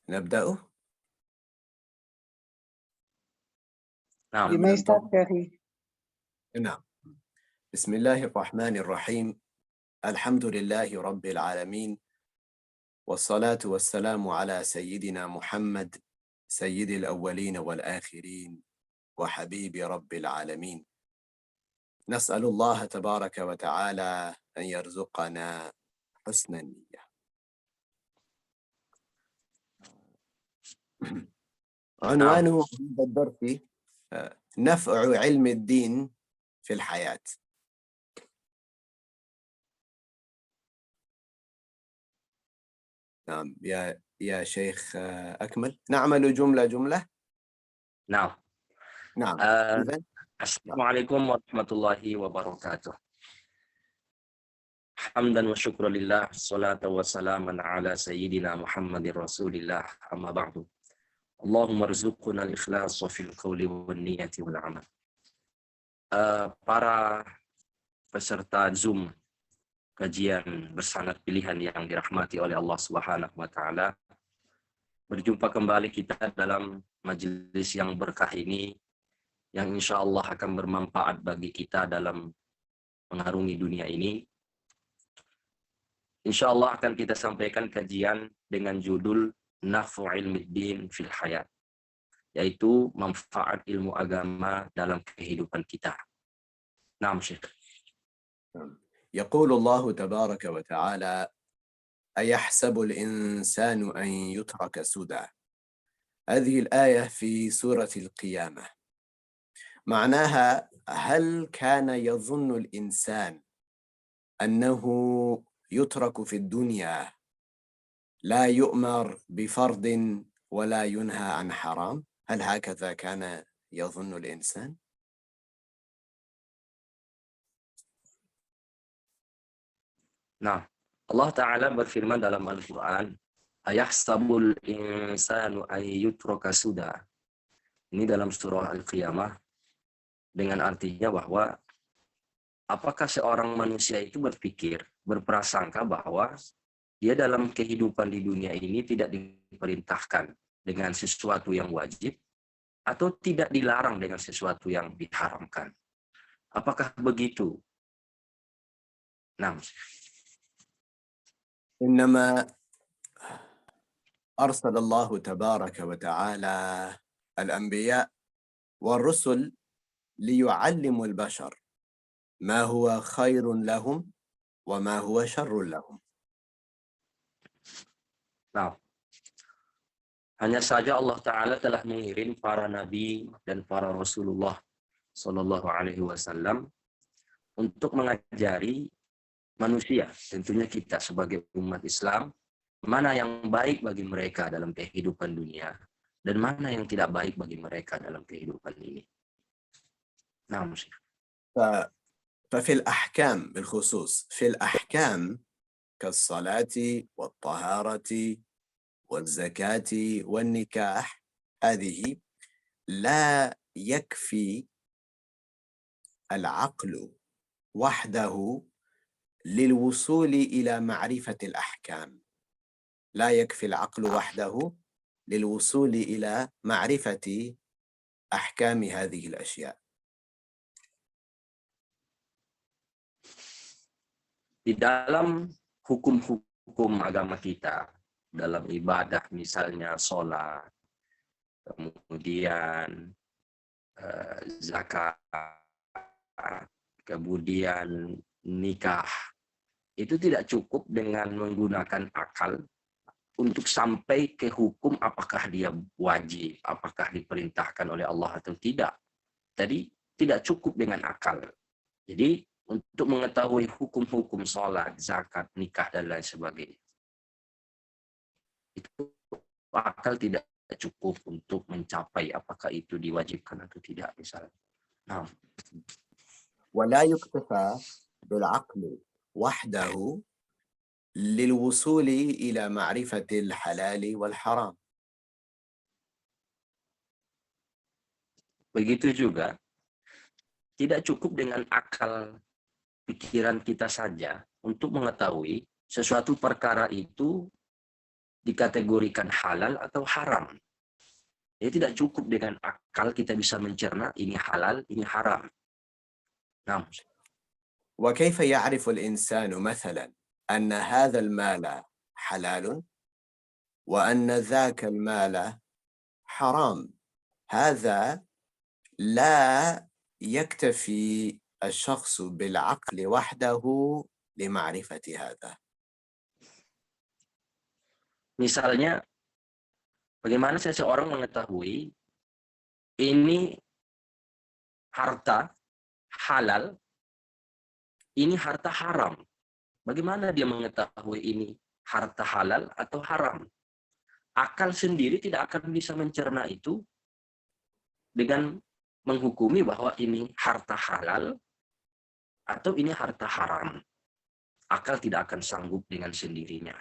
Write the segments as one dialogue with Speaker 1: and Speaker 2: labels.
Speaker 1: نبدأ.
Speaker 2: نعم.
Speaker 3: لما يستعد يا أخي؟
Speaker 1: نعم. بسم الله الرحمن الرحيم. الحمد لله رب العالمين، والصلاة والسلام على سيدنا محمد سيد الأولين والآخرين وحبيب رب العالمين. نسأل الله تبارك وتعالى أن يرزقنا حسن النية. عنوان هذا الدرس نفع علم الدين في الحياة. نعم يا شيخ أكمل. نعمل جملة.
Speaker 2: نعم.
Speaker 1: نعم.
Speaker 2: Assalamualaikum warahmatullahi wabarakatuh. Hamdan wa syukran lillah, salatu wa salaman ala sayyidina Muhammadir Rasulillah, amma ba'du. Allahumma rzuqna al-ikhlas fil qawli wan niyati wal amal. Para peserta Zoom kajian bersanad pilihan yang dirahmati oleh Allah Subhanahu wa taala. Berjumpa kembali kita dalam majelis yang berkah ini, yang insya Allah akan bermanfaat bagi kita dalam mengarungi dunia ini. Insya Allah akan kita sampaikan kajian dengan judul Naf'u ilmiddin fil hayat, yaitu manfaat ilmu agama dalam kehidupan kita. Naam, Syekh.
Speaker 1: يقول الله تبارك وتعالى: أيحسب الإنسان أن يترك سدى. هذه الآية في سورة القيامة. معناها: هل كان يظن الإنسان أنه يترك في الدنيا لا يؤمر بفرض ولا ينهى عن حرام؟ هل هكذا كان يظن الإنسان؟
Speaker 2: Nah, Allah Ta'ala berfirman dalam Al-Quran, Ayahsabul insanu ayyutraka suda. Ini dalam surah Al-Qiyamah, dengan artinya bahwa apakah seorang manusia itu berpikir, berprasangka bahwa dia dalam kehidupan di dunia ini tidak diperintahkan dengan sesuatu yang wajib atau tidak dilarang dengan sesuatu yang diharamkan. Apakah begitu? Nah,
Speaker 1: إنما أرسل الله تبارك وتعالى الأنبياء والرسل ليعلموا البشر ما هو خير لهم وما هو شر لهم.
Speaker 2: Nah, hanya saja Allah Ta'ala telah mengirim para nabi dan para Rasulullah Sallallahu Alaihi Wasallam untuk mengajari manusia, tentunya kita sebagai umat Islam, mana yang baik bagi mereka dalam kehidupan dunia dan mana yang tidak baik bagi mereka dalam kehidupan ini. Nah,
Speaker 1: ففي الأحكام بالخصوص، في الأحكام كالصلاة والطهارة والزكاة والنكاح، هذه لا يكفي العقل وحده للوصول إلى معرفة الأحكام. لا يكفي العقل وحده للوصول إلى معرفة أحكام هذه الأشياء.
Speaker 2: Di dalam hukum-hukum agama kita, dalam ibadah misalnya sholat, kemudian zakat, kemudian nikah, itu tidak cukup dengan menggunakan akal untuk sampai ke hukum apakah dia wajib, apakah diperintahkan oleh Allah atau tidak. Jadi tidak cukup dengan akal. Jadi untuk mengetahui hukum-hukum sholat, zakat, nikah, dan lain sebagainya, itu akal tidak cukup untuk mencapai apakah itu diwajibkan atau tidak misalnya. Nah.
Speaker 1: ولا يكتفى بالعقل وحده للوصول إلى معرفة الحلال والحرام.
Speaker 2: Begitu juga tidak cukup dengan akal pikiran kita saja untuk mengetahui sesuatu perkara itu dikategorikan halal atau haram. Jadi tidak cukup dengan akal kita bisa mencerna ini halal, ini haram. Nah,
Speaker 1: وكيف يعرف الإنسان مثلا أن هذا المال حلال وأن ذاك المال حرام؟ هذا لا يكتفي الشخص بالعقل وحده لمعرفة هذا.
Speaker 2: misalnya bagaimana seseorang mengetahui ini harta halal, ini harta haram. Bagaimana dia mengetahui ini harta halal atau haram? Akal sendiri tidak akan bisa mencerna itu dengan menghukumi bahwa ini harta halal atau ini harta haram. Akal tidak akan sanggup dengan sendirinya.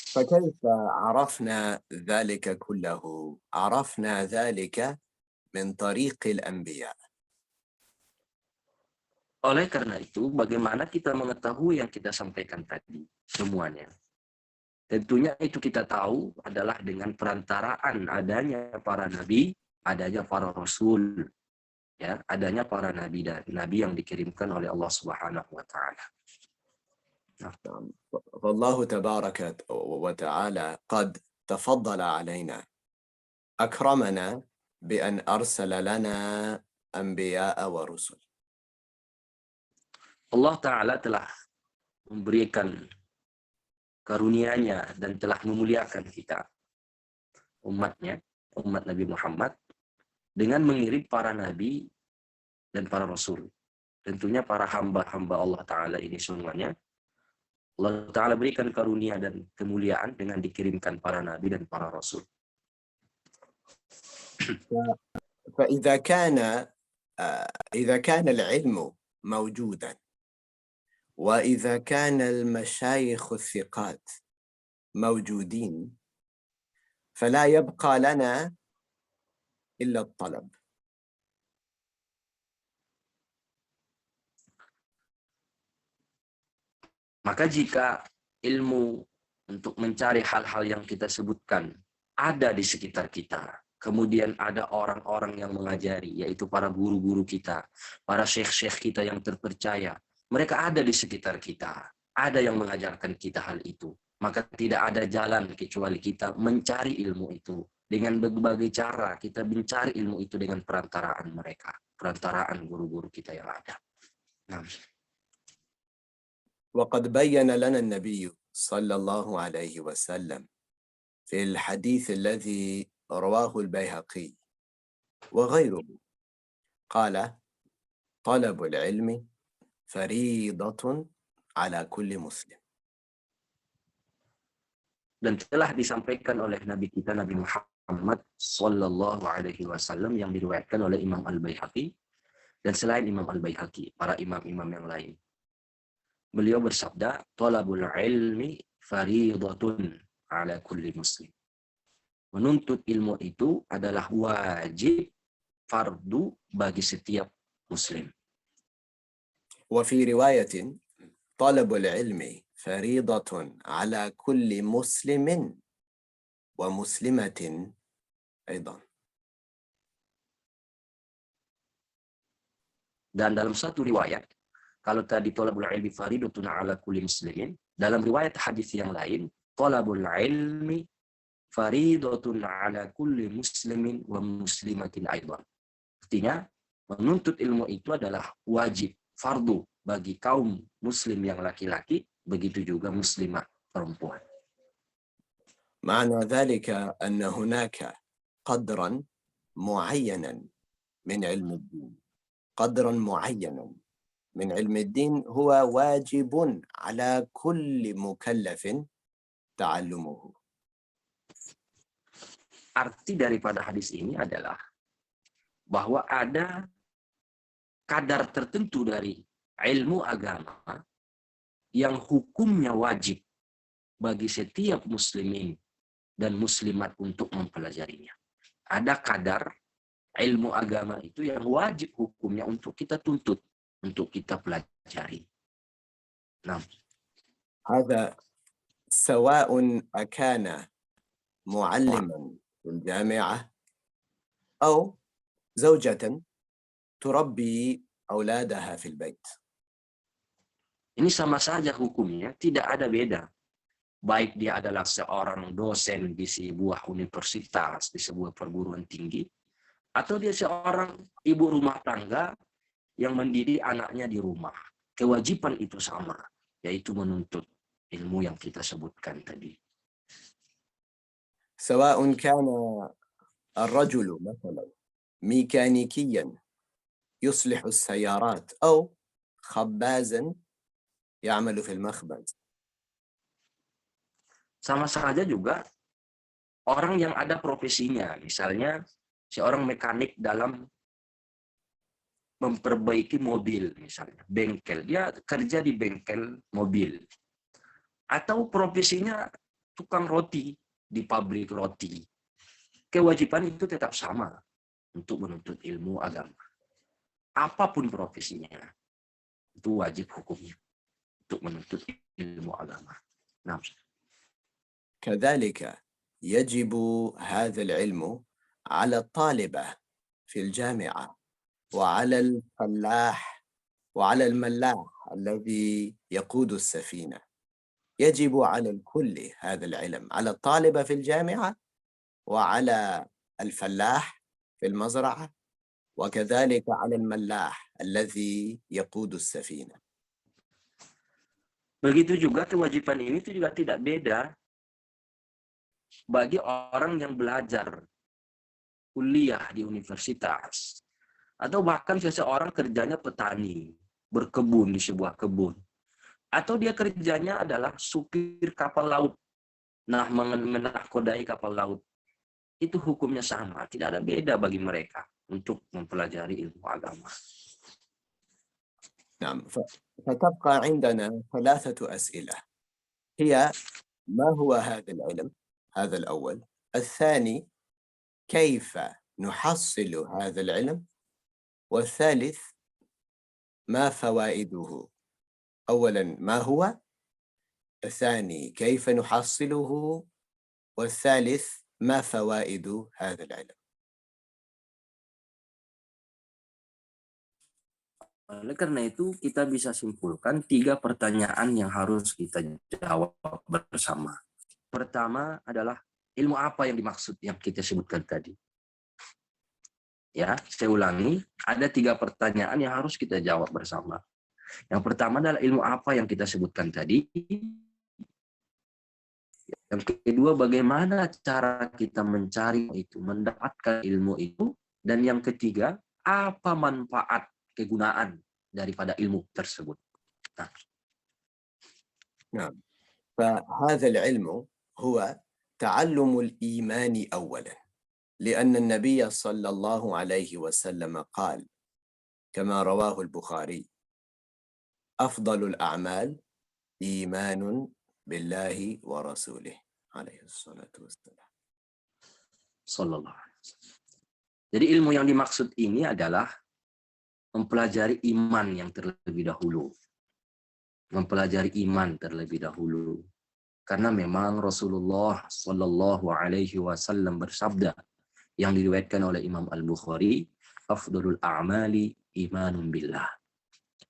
Speaker 1: فكيف عرفنا ذلك كله؟ عرفنا ذلك من طريق الأنبياء.
Speaker 2: Oleh karena itu, bagaimana kita mengetahui yang kita sampaikan tadi semuanya? Tentunya itu kita tahu adalah dengan perantaraan adanya para nabi, adanya para rasul, ya, adanya para nabi dan nabi yang dikirimkan oleh Allah Subhanahu wa taala.
Speaker 1: فالله تبارك وتعالى قد تفضل علينا، أكرمنا بأن أرسل لنا أنبياء ورسل.
Speaker 2: Allah taala telah memberikan karunia-Nya dan telah memuliakan kita, umatnya, umat Nabi Muhammad, dengan mengirim para nabi dan para rasul. Tentunya para hamba-hamba Allah Ta'ala ini semuanya, Allah Ta'ala berikan karunia dan kemuliaan dengan dikirimkan para nabi dan para rasul.
Speaker 1: فإذا كان العلم موجودا، وإذا كان المشايخ الثقات موجودين، فلا يبقى لنا إلا الطلب.
Speaker 2: Maka jika ilmu untuk mencari hal-hal yang kita sebutkan ada di sekitar kita, kemudian ada orang-orang yang mengajari, yaitu para guru-guru kita, para syekh-syekh kita yang terpercaya, mereka ada di sekitar kita, ada yang mengajarkan kita hal itu, maka tidak ada jalan kecuali kita mencari ilmu itu. Dengan berbagai cara kita mencari ilmu itu dengan perantaraan mereka, perantaraan guru-guru kita yang ada. Nah.
Speaker 1: وقد بين لنا النبي صلى الله عليه وسلم في الحديث الذي رواه البيهقي وغيره، قال: طلب العلم فريضة على كل مسلم.
Speaker 2: Dan telah disampaikan oleh Nabi kita Nabi Muhammad Sallallahu Alaihi Wasallam yang diriwayatkan oleh Imam Al-Baihaqi dan selain Imam Al-Baihaqi, para imam-imam yang lain. Beliau bersabda, "Talabul ilmi fariidatun ala kulli muslim." Menuntut ilmu itu adalah wajib, fardu bagi setiap muslim.
Speaker 1: وفي رواية طلب العلم فريضة على كل مسلم ومسلمة أيضا.
Speaker 2: Dan dalam satu riwayat, kalau tadi talabul ilmi faridatun ala kulli muslimin, dalam riwayat hadis yang lain, talabul ilmi faridatun ala kulli muslimin wa muslimatin aidan. Artinya, menuntut ilmu itu adalah wajib, fardu bagi kaum muslim yang laki-laki, begitu juga muslimah perempuan.
Speaker 1: معنى ذلك أن هناك قدرا معينا من علم الدين، قدرا معينا من علم الدين هو واجب على كل مكلف تعلمه.
Speaker 2: Arti daripada hadis ini adalah bahwa ada kadar tertentu dari ilmu agama yang hukumnya wajib bagi setiap muslimin dan muslimat untuk mempelajarinya. Ada kadar ilmu agama itu yang wajib hukumnya untuk kita tuntut, untuk kita pelajari. Nah,
Speaker 1: هذا سواء أكان معلما في الجامعة أو زوجة تربي أولادها في البيت.
Speaker 2: Ini sama saja hukumnya, tidak ada beda. Baik dia adalah seorang dosen di sebuah universitas, di sebuah perguruan tinggi, atau dia seorang ibu rumah tangga yang mendidik anaknya di rumah. Kewajiban itu sama, yaitu menuntut ilmu yang kita sebutkan tadi.
Speaker 1: سواء كان الرجل مثلا ميكانيكيا يصلح السيارات أو خبازا يعمل في المخبز.
Speaker 2: Sama saja juga orang yang ada profesinya, misalnya seorang mekanik dalam memperbaiki mobil, misalnya bengkel, dia kerja di bengkel mobil, atau profesinya tukang roti di pabrik roti. Kewajiban itu tetap sama untuk menuntut ilmu agama. Apapun profesinya, itu wajib hukumnya untuk menuntut ilmu agama. Nah,
Speaker 1: كذلك يجب هذا العلم على الطالبة في الجامعة وعلى الفلاح وعلى الملاح الذي يقود السفينة. يجب على الكل هذا العلم، على الطالبة في الجامعة وعلى الفلاح في المزرعة وكذلك على الملاح الذي يقود السفينة.
Speaker 2: begitu juga kewajiban ini itu juga tidak beda bagi orang yang belajar kuliah di universitas, atau bahkan seseorang kerjanya petani, berkebun di sebuah kebun, atau dia kerjanya adalah supir kapal laut, menahkodai kapal laut. Itu hukumnya sama, tidak ada beda bagi mereka untuk mempelajari ilmu agama.
Speaker 1: نعم، فتبقى عندنا ثلاثة أسئلة، هي ما هو هذا العلم؟ هذا الأول. الثاني كيف نحصل هذا العلم؟ والثالث ما فوائده؟ أولا ما هو؟ الثاني كيف نحصله؟ والثالث ما فوائد هذا العلم؟
Speaker 2: Oleh karena itu, kita bisa simpulkan 3 pertanyaan yang harus kita jawab bersama. Pertama adalah ilmu apa yang dimaksud yang kita sebutkan tadi. Ya, saya ulangi, ada 3 pertanyaan yang harus kita jawab bersama. Yang pertama adalah ilmu apa yang kita sebutkan tadi. Yang kedua, bagaimana cara kita mencari itu, mendapatkan ilmu itu. Dan yang ketiga, apa manfaat kegunaan daripada ilmu tersebut.
Speaker 1: نعم، فهذا العلم هو تعلم الإيمان أولا، لأن النبي صلى الله عليه وسلم قال كما رواه البخاري: أفضل الأعمال إيمان بالله ورسوله عليه الصلاة والسلام.
Speaker 2: Sallallahu alaihi wasallam. Jadi ilmu yang dimaksud ini adalah mempelajari iman yang terlebih dahulu. Mempelajari iman terlebih dahulu. Karena memang Rasulullah Sallallahu alaihi wasallam bersabda yang diriwayatkan oleh Imam Al-Bukhari, afdalul a'mali imanun billah.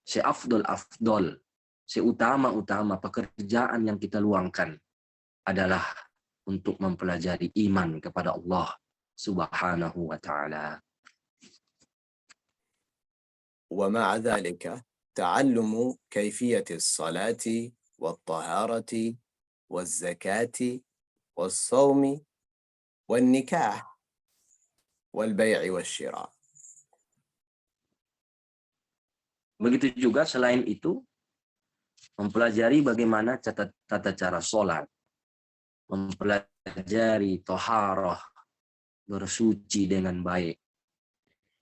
Speaker 2: Seafdol, seutama-utama pekerjaan yang kita luangkan adalah untuk mempelajari iman kepada Allah Subhanahu wa ta'ala.
Speaker 1: ومع ذلك تعلم كيفية الصلاة والطهارة والزكاة والصوم والنكاح والبيع والشراء.
Speaker 2: Begitu juga selain itu, mempelajari bagaimana tata cara sholat, mempelajari toharoh, bersuci dengan baik,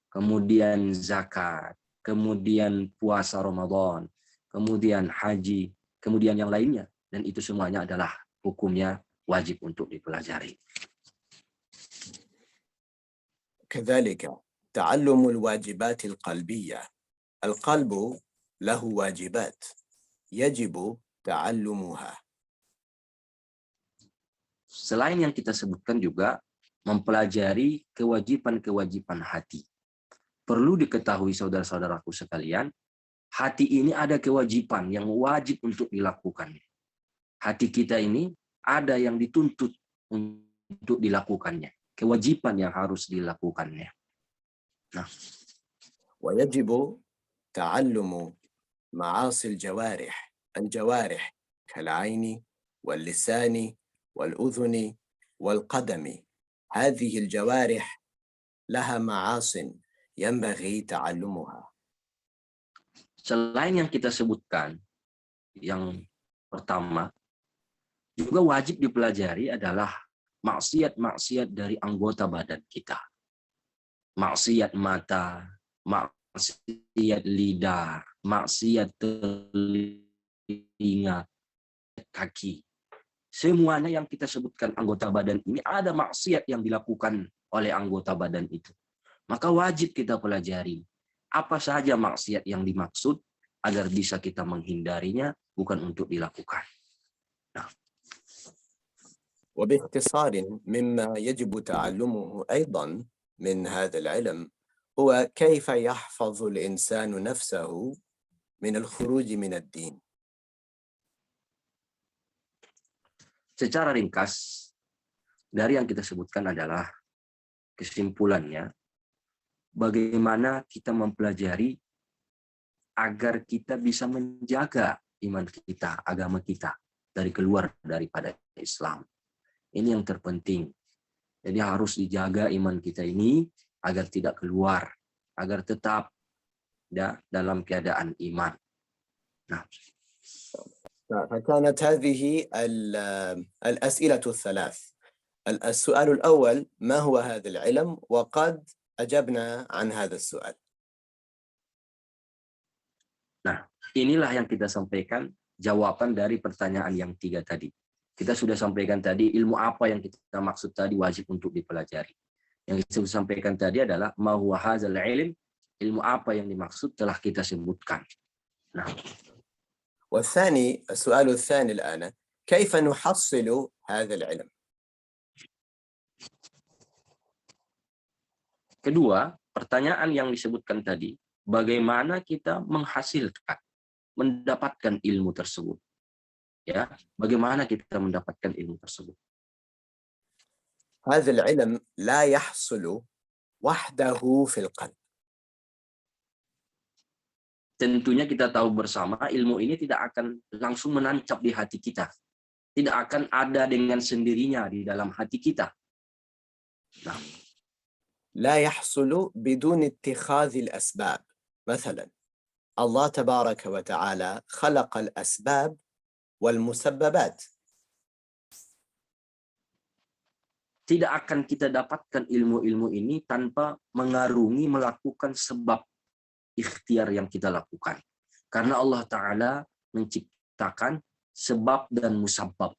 Speaker 2: kemudian zakat, kemudian puasa Ramadan, kemudian haji, kemudian yang lainnya. Dan itu semuanya adalah hukumnya wajib untuk dipelajari.
Speaker 1: كذلك تعلم الواجبات القلبية. القلب له واجبات يجب تعلمها.
Speaker 2: selain yang kita sebutkan juga mempelajari kewajiban-kewajiban hati. Perlu diketahui saudara-saudaraku sekalian, hati ini ada kewajiban yang wajib untuk dilakukan. Hati kita ini ada yang dituntut untuk dilakukannya. Kewajiban yang harus dilakukannya. Nah,
Speaker 1: ويجب تعلم معاصي الجوارح كالعين واللسان والأذن والقدم. هذه الجوارح لها معاص ينبغي تعلمها.
Speaker 2: selain yang kita sebutkan, yang pertama, juga wajib dipelajari adalah maksiat-maksiat dari anggota badan kita. Maksiat mata, maksiat lidah, maksiat telinga, kaki. Semuanya yang kita sebutkan anggota badan ini ada maksiat yang dilakukan oleh anggota badan itu. Maka wajib kita pelajari apa saja maksiat yang dimaksud agar bisa kita menghindarinya, bukan untuk dilakukan. Nah.
Speaker 1: وباختصار مما يجب تعلمه أيضا من هذا العلم هو كيف يحفظ الإنسان نفسه من الخروج من الدين.
Speaker 2: Secara ringkas, dari yang kita sebutkan adalah kesimpulannya, bagaimana kita mempelajari agar kita bisa menjaga iman kita, agama kita, dari keluar daripada Islam. Ini yang terpenting. Jadi harus dijaga iman kita ini agar tidak keluar, agar tetap dalam keadaan iman. Nah,
Speaker 1: فكانت هذه الأسئلة الثلاث. السؤال الأول: ما هو هذا العلم؟ وقد أجبنا عن هذا السؤال.
Speaker 2: Nah, inilah yang kita sampaikan jawaban dari pertanyaan yang 3 tadi. Kita sudah sampaikan tadi ilmu apa yang kita maksud tadi wajib untuk dipelajari. Yang kita sampaikan tadi adalah ma huwa hadzal ilm, ilmu apa yang dimaksud telah kita sebutkan. Nah,
Speaker 1: السؤال الثاني الآن: كيف نحصل هذا العلم؟
Speaker 2: kedua, pertanyaan yang disebutkan tadi, bagaimana kita menghasilkan, mendapatkan ilmu tersebut? Ya, bagaimana kita mendapatkan ilmu tersebut?
Speaker 1: هذا العلم لا يحصل وحده في القلب.
Speaker 2: Tentunya kita tahu bersama ilmu ini tidak akan langsung menancap di hati kita. Tidak akan ada dengan sendirinya di dalam hati kita. Nah,
Speaker 1: لا يحصل بدون اتخاذ الأسباب. مثلا الله تبارك وتعالى خلق الأسباب والمسببات.
Speaker 2: tidak akan kita dapatkan ilmu-ilmu ini tanpa mengarungi melakukan sebab ikhtiar yang kita lakukan. Karena Allah Ta'ala menciptakan sebab dan musabbab.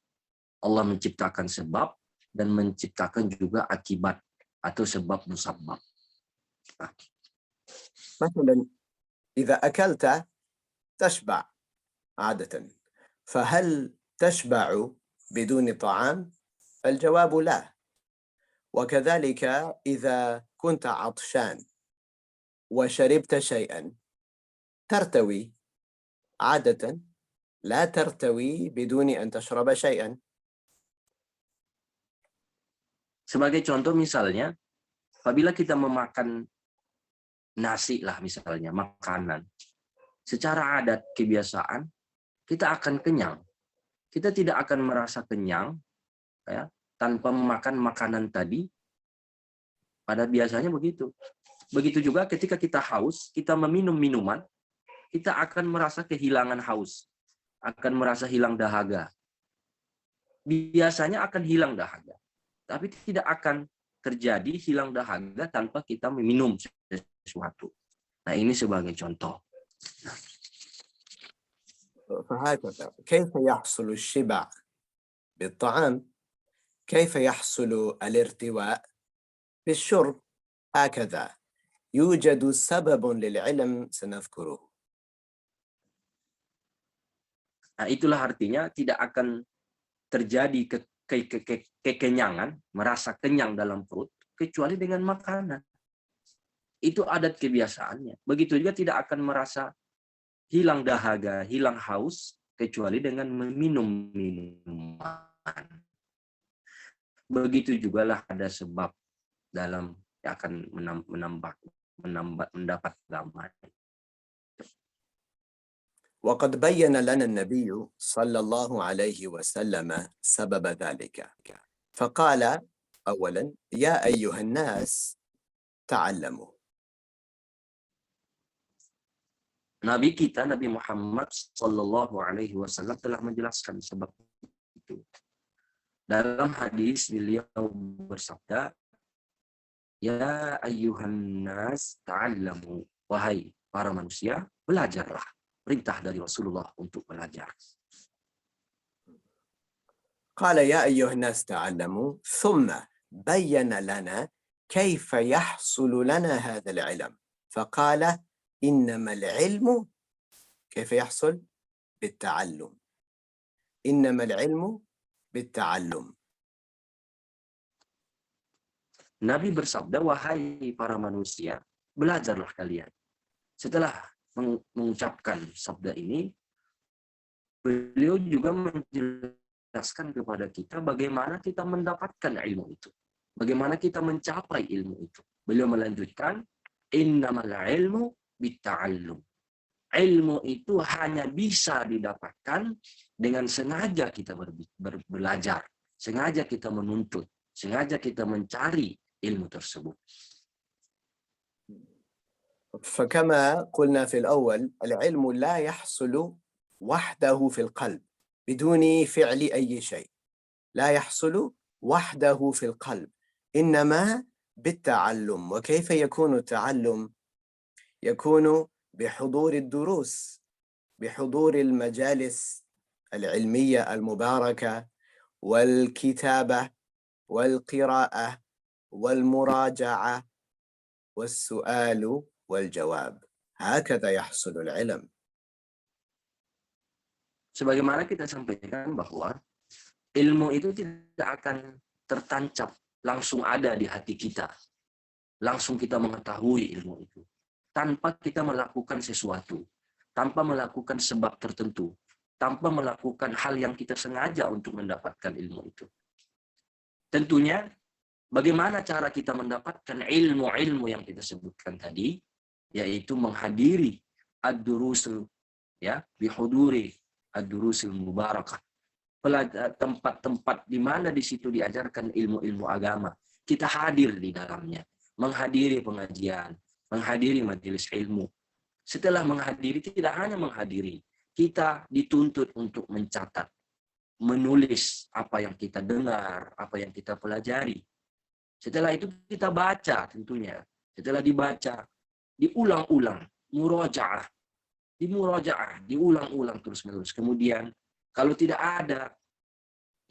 Speaker 2: Allah menciptakan sebab dan menciptakan juga akibat atau sebab musabbab. Nah.
Speaker 1: مثلا إذا أكلت تشبع عادة، فهل تشبع بدون طعام؟ الجواب لا. وكذلك إذا كنت عطشان وشربت شيئا ترتوي عادة، لا ترتوي بدون أن تشرب شيئا.
Speaker 2: Sebagai contoh misalnya, apabila kita memakan nasi lah misalnya, makanan, secara adat kebiasaan, kita akan kenyang. Kita tidak akan merasa kenyang ya, tanpa memakan makanan tadi. Pada biasanya begitu. Begitu juga ketika kita haus, kita meminum minuman, kita akan merasa kehilangan haus, akan merasa hilang dahaga. Biasanya akan hilang dahaga. Tapi tidak akan terjadi hilang dahaga tanpa kita meminum sesuatu. Nah, ini sebagai contoh.
Speaker 1: فهكذا كيف يحصل الشبع بالطعام؟ كيف يحصل الارتواء بالشرب؟ هكذا يوجد سبب للعلم سنذكره.
Speaker 2: Nah, itulah artinya tidak akan terjadi kekenyangan, merasa kenyang dalam perut, kecuali dengan makanan. Itu adat kebiasaannya. Begitu juga tidak akan merasa hilang dahaga, hilang haus, kecuali dengan meminum minuman. Begitu juga lah ada sebab dalam yang akan mendapat damai.
Speaker 1: وقد بين لنا النبي صلى الله عليه وسلم سبب ذلك فقال أولا يا أيها الناس تعلموا.
Speaker 2: Nabi kita, Nabi Muhammad Sallallahu Alaihi Wasallam telah menjelaskan sebab itu. Dalam hadis beliau bersabda, Ya ayyuhan nas ta'allamu. Wahai para manusia, belajarlah. Perintah dari Rasulullah untuk belajar.
Speaker 1: قال يا أيها الناس تعلموا ثم بين لنا كيف يحصل لنا هذا العلم فقال إنما العلم كيف يحصل بالتعلم إنما العلم بالتعلم.
Speaker 2: Nabi bersabda, wahai para manusia, belajarlah kalian. Setelah mengucapkan sabda ini, beliau juga menjelaskan kepada kita bagaimana kita mendapatkan ilmu itu. Bagaimana kita mencapai ilmu itu. Beliau melanjutkan, innamal ilmu bitta'allum. Ilmu itu hanya bisa didapatkan dengan sengaja kita belajar, sengaja kita menuntut, sengaja kita mencari ilmu tersebut.
Speaker 1: فكما قلنا في الأول العلم لا يحصل وحده في القلب بدون فعل أي شيء، لا يحصل وحده في القلب إنما بالتعلم. وكيف يكون التعلم؟ يكون بحضور الدروس، بحضور المجالس العلمية المباركة والكتابة والقراءة والمراجعة والسؤال والجواب. هكذا يحصل العلم.
Speaker 2: Sebagaimana kita sampaikan bahwa ilmu itu tidak akan tertancap langsung ada di hati kita. Langsung kita mengetahui ilmu itu. Tanpa kita melakukan sesuatu. Tanpa melakukan sebab tertentu. Tanpa melakukan hal yang kita sengaja untuk mendapatkan ilmu itu. Tentunya, bagaimana cara kita mendapatkan ilmu-ilmu yang kita sebutkan tadi, yaitu menghadiri ad-durusul, ya, bihuduri ad-durusul mubarakah. Tempat-tempat di mana di situ diajarkan ilmu-ilmu agama. Kita hadir di dalamnya, menghadiri pengajian, menghadiri majelis ilmu. Setelah menghadiri, tidak hanya menghadiri, kita dituntut untuk mencatat, menulis apa yang kita dengar, apa yang kita pelajari. Setelah itu kita baca tentunya. Setelah dibaca, diulang-ulang, murajaah. Diulang-ulang terus-menerus. Kemudian, kalau tidak ada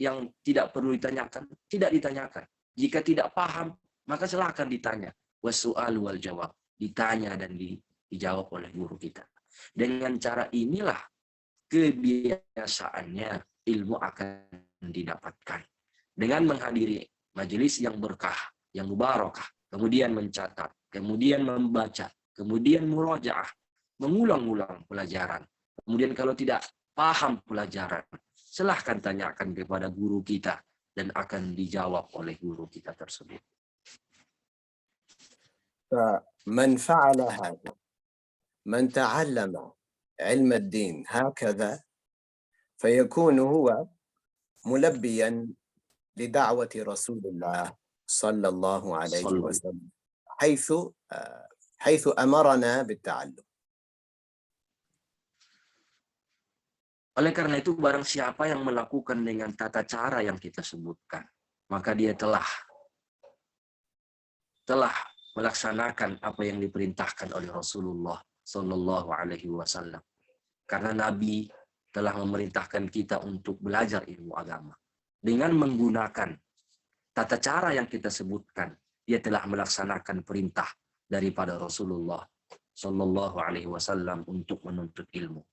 Speaker 2: yang tidak perlu ditanyakan, tidak ditanyakan. Jika tidak paham, maka silakan ditanya. Wasu'al wal jawab. Ditanya dan dijawab oleh guru kita. Dengan cara inilah kebiasaannya ilmu akan didapatkan. Dengan menghadiri majelis yang berkah, yang mubarakah, kemudian mencatat, kemudian membaca, kemudian murajaah, mengulang-ulang pelajaran. Kemudian kalau tidak paham pelajaran, silahkan tanyakan kepada guru kita dan akan dijawab oleh guru kita tersebut.
Speaker 1: فمن فعل هذا، من تعلم علم الدين هكذا فيكون هو ملبيا لدعوة رسول الله صلى الله عليه وسلم حيث أمرنا بالتعلم.
Speaker 2: Oleh karena itu, barang siapa yang melakukan dengan tata cara yang kita sebutkan, maka dia telah melaksanakan apa yang diperintahkan oleh Rasulullah Sallallahu Alaihi Wasallam. Karena Nabi telah memerintahkan kita untuk belajar ilmu agama dengan menggunakan tata cara yang kita sebutkan. Dia telah melaksanakan perintah daripada Rasulullah Sallallahu Alaihi Wasallam untuk menuntut ilmu.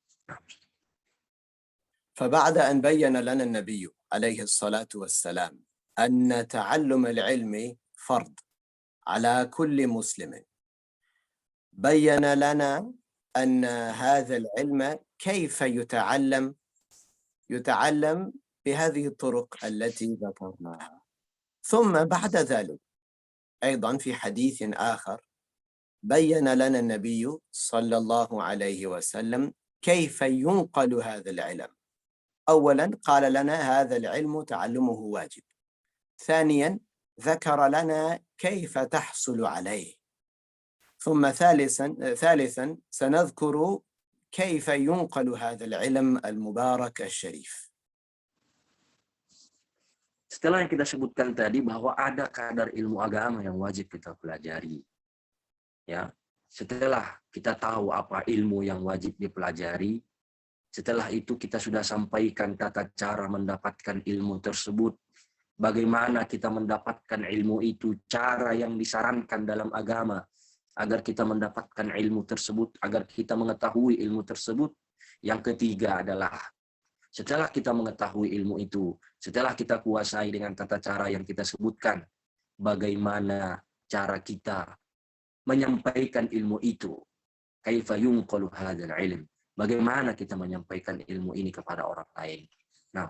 Speaker 1: فبعد أن بين لنا النبي عليه الصلاة والسلام أن تعلم العلم فرض على كل مسلم، بين لنا أن هذا العلم كيف يتعلم بهذه الطرق التي ذكرناها. ثم بعد ذلك أيضا في حديث آخر بين لنا النبي صلى الله عليه وسلم كيف ينقل هذا العلم. أولا قال لنا هذا العلم تعلمه واجب. ثانيا ذكر لنا كيف تحصل عليه. ثم ثالثا سنذكر كيف ينقل هذا العلم المبارك الشريف.
Speaker 2: Setelah yang kita sebutkan tadi bahwa ada kadar ilmu agama yang wajib kita pelajari. Ya, setelah kita tahu apa ilmu yang wajib dipelajari, setelah itu kita sudah sampaikan tata cara mendapatkan ilmu tersebut, bagaimana kita mendapatkan ilmu itu, cara yang disarankan dalam agama agar kita mendapatkan ilmu tersebut, agar kita mengetahui ilmu tersebut. Yang ketiga adalah setelah kita mengetahui ilmu itu, setelah kita kuasai dengan tata cara yang kita sebutkan, bagaimana cara kita menyampaikan ilmu itu. Kaifa yunqalu hadzal ilm. Bagaimana kita menyampaikan ilmu ini kepada orang lain. Nah,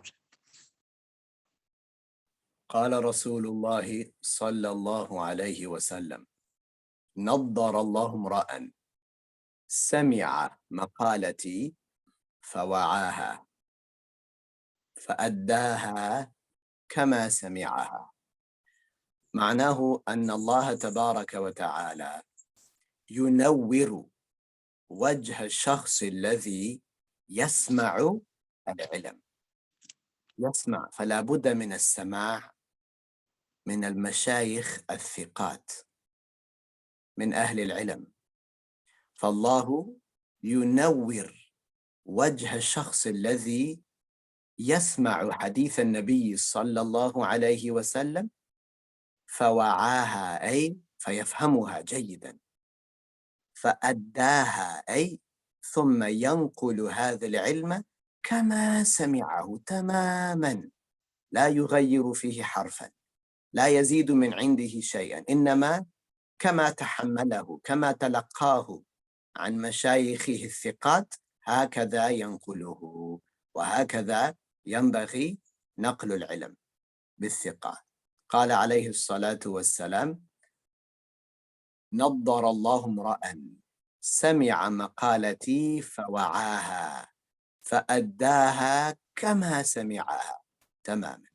Speaker 1: قال رسول الله صلى الله عليه وسلم: نضر الله امرأ سمع مقالتي فوعاها فأداها كما سمعها. معناه أن الله تبارك وتعالى ينور وجه الشخص الذي يسمع العلم. يسمع، فلا بد من السماع من المشايخ الثقات من أهل العلم، فالله ينور وجه الشخص الذي يسمع حديث النبي صلى الله عليه وسلم فوعاها، أي فيفهمها جيدا، فأداها، أي ثم ينقل هذا العلم كما سمعه تماما، لا يغير فيه حرفا، لا يزيد من عنده شيئا، إنما كما تحمله، كما تلقاه عن مشايخه الثقات هكذا ينقله. وهكذا ينبغي نقل العلم بالثقات. قال عليه الصلاة والسلام: نضر الله امرأ سمع مقالتي فوعاها فأداها كما سمعها تماما.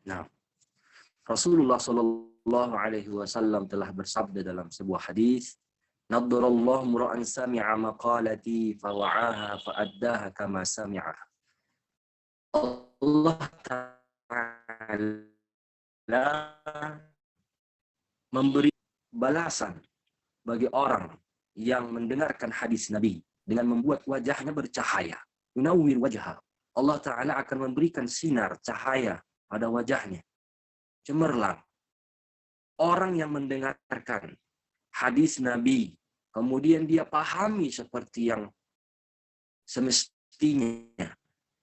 Speaker 2: nah, Rasulullah Shallallahu Alaihi Wasallam telah bersabda dalam sebuah hadis, "Nadarallahu mura'an sami'a maqalati fawa'aha fa'addaha kama sami'aha." Allah Ta'ala memberi balasan bagi orang yang mendengarkan hadis Nabi dengan membuat wajahnya bercahaya. Yunawwir wajha. Allah Ta'ala akan memberikan sinar cahaya pada wajahnya. Cemerlang. Orang yang mendengarkan hadis Nabi, kemudian dia pahami seperti yang semestinya.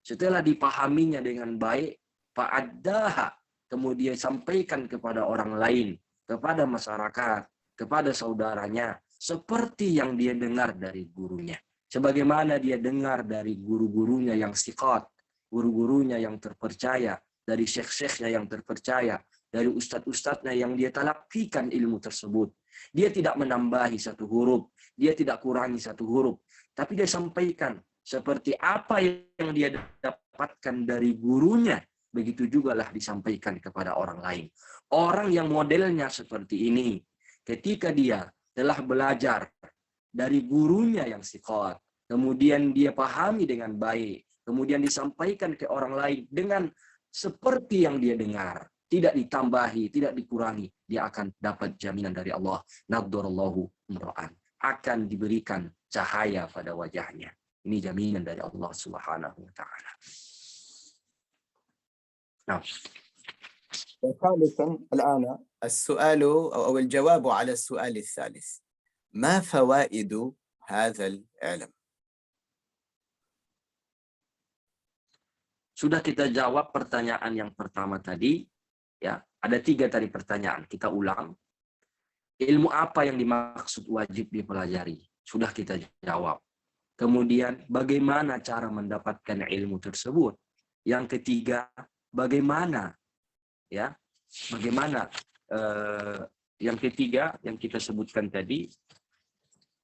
Speaker 2: Setelah dipahaminya dengan baik, fa'addaha, kemudian sampaikan kepada orang lain, kepada masyarakat, kepada saudaranya, seperti yang dia dengar dari gurunya. Sebagaimana dia dengar dari guru-gurunya yang siqat, guru-gurunya yang terpercaya, dari syekh-syekhnya yang terpercaya, dari ustadz-ustadznya yang dia talaqikan ilmu tersebut. Dia tidak menambahi satu huruf, dia tidak kurangi satu huruf, tapi dia sampaikan seperti apa yang dia dapatkan dari gurunya, begitu jugalah disampaikan kepada orang lain. Orang yang modelnya seperti ini, ketika dia telah belajar dari gurunya yang siqat, kemudian dia pahami dengan baik, kemudian disampaikan ke orang lain dengan seperti yang dia dengar, tidak ditambahi, tidak dikurangi, dia akan dapat jaminan dari Allah. Nadarallahu imra'an, akan diberikan cahaya pada wajahnya. Ini jaminan dari Allah Subhanahu wa taala. Nah.
Speaker 1: وثالثا الآن السؤال أو الجواب على السؤال الثالث: ما فوائد هذا العلم؟
Speaker 2: Sudah kita jawab pertanyaan yang pertama tadi, ya. Ada 3 tadi pertanyaan. Kita ulang. Ilmu apa yang dimaksud wajib dipelajari? Sudah kita jawab. Kemudian, bagaimana cara mendapatkan ilmu tersebut? Yang ketiga, bagaimana, ya? Bagaimana? Yang ketiga yang kita sebutkan tadi,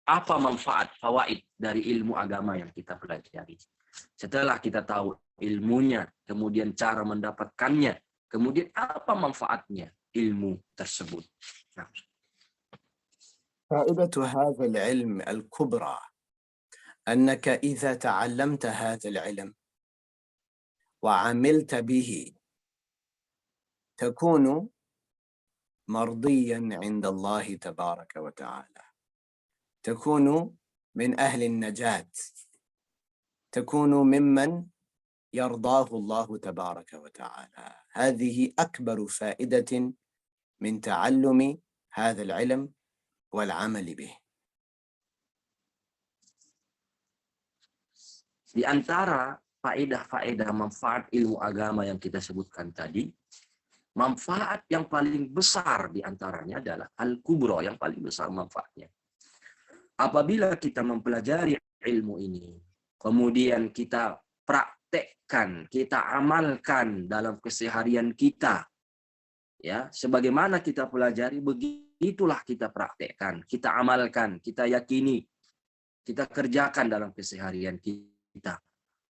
Speaker 2: apa manfaat, fawaid dari ilmu agama yang kita pelajari? Setelah kita tahu ilmunya, kemudian cara mendapatkannya, kemudian apa manfaatnya ilmu tersebut? Nah.
Speaker 1: فائدة هذا العلم الكبرى أنك إذا تعلمت هذا العلم وعملت به تكون مرضيا عند الله تبارك وتعالى، تكون من أهل النجاة، تكون ممن يرضاه الله تبارك وتعالى. هذه أكبر فائدة من تعلم هذا العلم والعمل به.
Speaker 2: Di antara faedah-faedah manfaat ilmu agama yang kita sebutkan tadi, manfaat yang paling besar di antaranya adalah al-kubra, yang paling besar manfaatnya. Apabila kita mempelajari ilmu ini, kemudian kita praktekkan, kita amalkan dalam keseharian kita, ya, sebagaimana kita pelajari, begitulah kita praktekkan, kita amalkan, kita yakini, kita kerjakan dalam keseharian kita.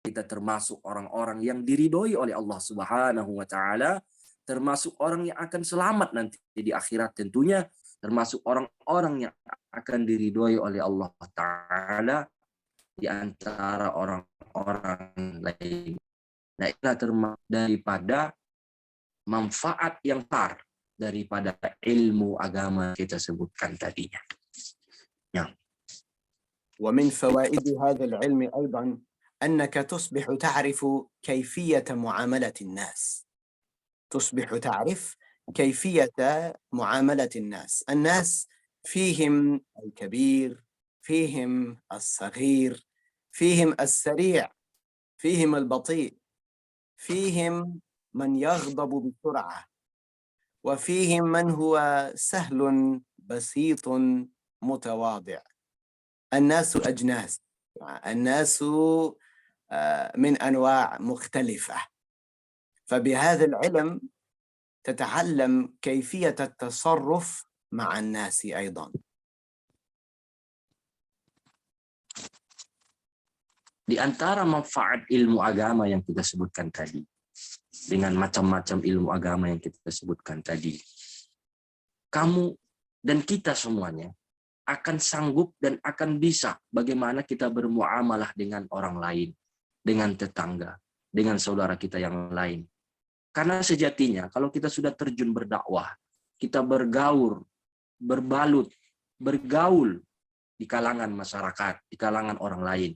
Speaker 2: Kita termasuk orang-orang yang diridhoi oleh Allah Subhanahu wa taala, termasuk orang yang akan selamat nanti di akhirat tentunya, termasuk orang-orang yang akan diridhoi oleh Allah taala di antara orang-orang lain. Nah, inilah termasuk daripada manfaat yang besar daripada ilmu agama kita sebutkan tadinya. Ya.
Speaker 1: ومن فوائد هذا العلم أيضا أنك تصبح تعرف كيفية معاملة الناس، تصبح تعرف كيفية معاملة الناس. الناس فيهم الكبير، فيهم الصغير، فيهم السريع، فيهم البطيء، فيهم من يغضب بسرعة، وفيهم من هو سهل بسيط متواضع. الناس أجناس، الناس من أنواع مختلفة، فبهذا العلم تتعلم كيفية التصرف مع الناس أيضا.
Speaker 2: Di antara manfaat ilmu agama yang kita sebutkan tadi, dengan macam-macam ilmu agama yang kita sebutkan tadi, kamu dan kita semuanya akan sanggup dan akan bisa bagaimana kita bermuamalah dengan orang lain, dengan tetangga, dengan saudara kita yang lain. Karena sejatinya kalau kita sudah terjun berdakwah, kita bergaul, bergaul di kalangan masyarakat, di kalangan orang lain.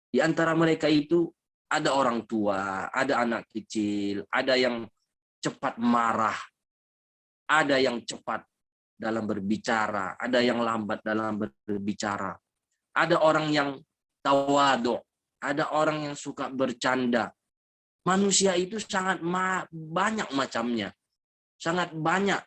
Speaker 2: Di antara mereka itu ada orang tua, ada anak kecil, ada yang cepat marah, ada yang cepat dalam berbicara, ada yang lambat dalam berbicara, ada orang yang tawadhu, ada orang yang suka bercanda. Manusia itu sangat banyak macamnya, sangat banyak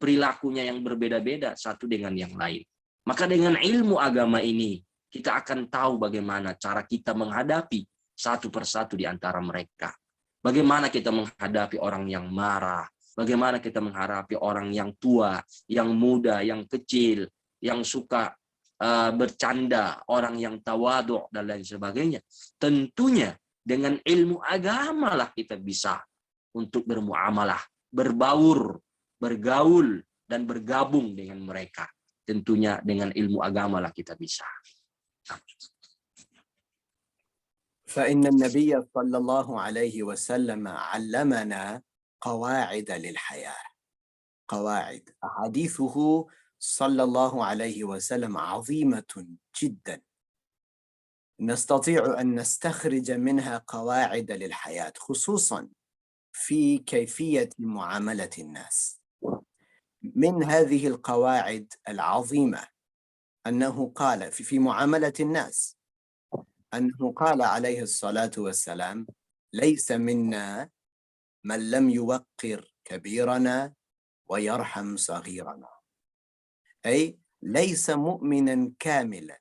Speaker 2: perilakunya yang berbeda-beda satu dengan yang lain. Maka dengan ilmu agama ini kita akan tahu bagaimana cara kita menghadapi satu persatu di antara mereka. Bagaimana kita menghadapi orang yang marah, bagaimana kita menghadapi orang yang tua, yang muda, yang kecil, yang suka bercanda, orang yang tawadhu dan lain sebagainya. Tentunya dengan ilmu agama lah kita bisa untuk bermuamalah, berbaur, bergaul, dan bergabung dengan mereka. Tentunya dengan ilmu agama lah kita bisa.
Speaker 1: فإن النبي صلى الله عليه وسلم علمنا قواعد للحياة، قواعد. أحاديثه صلى الله عليه وسلم عظيمة جدا، نستطيع أن نستخرج منها قواعد للحياة، خصوصا في كيفية معاملة الناس. من هذه القواعد العظيمة أنه قال في معاملة الناس، أنه قال عليه الصلاة والسلام: ليس منا من لم يوقر كبيرنا ويرحم صغيرنا. أي ليس مؤمنا كاملا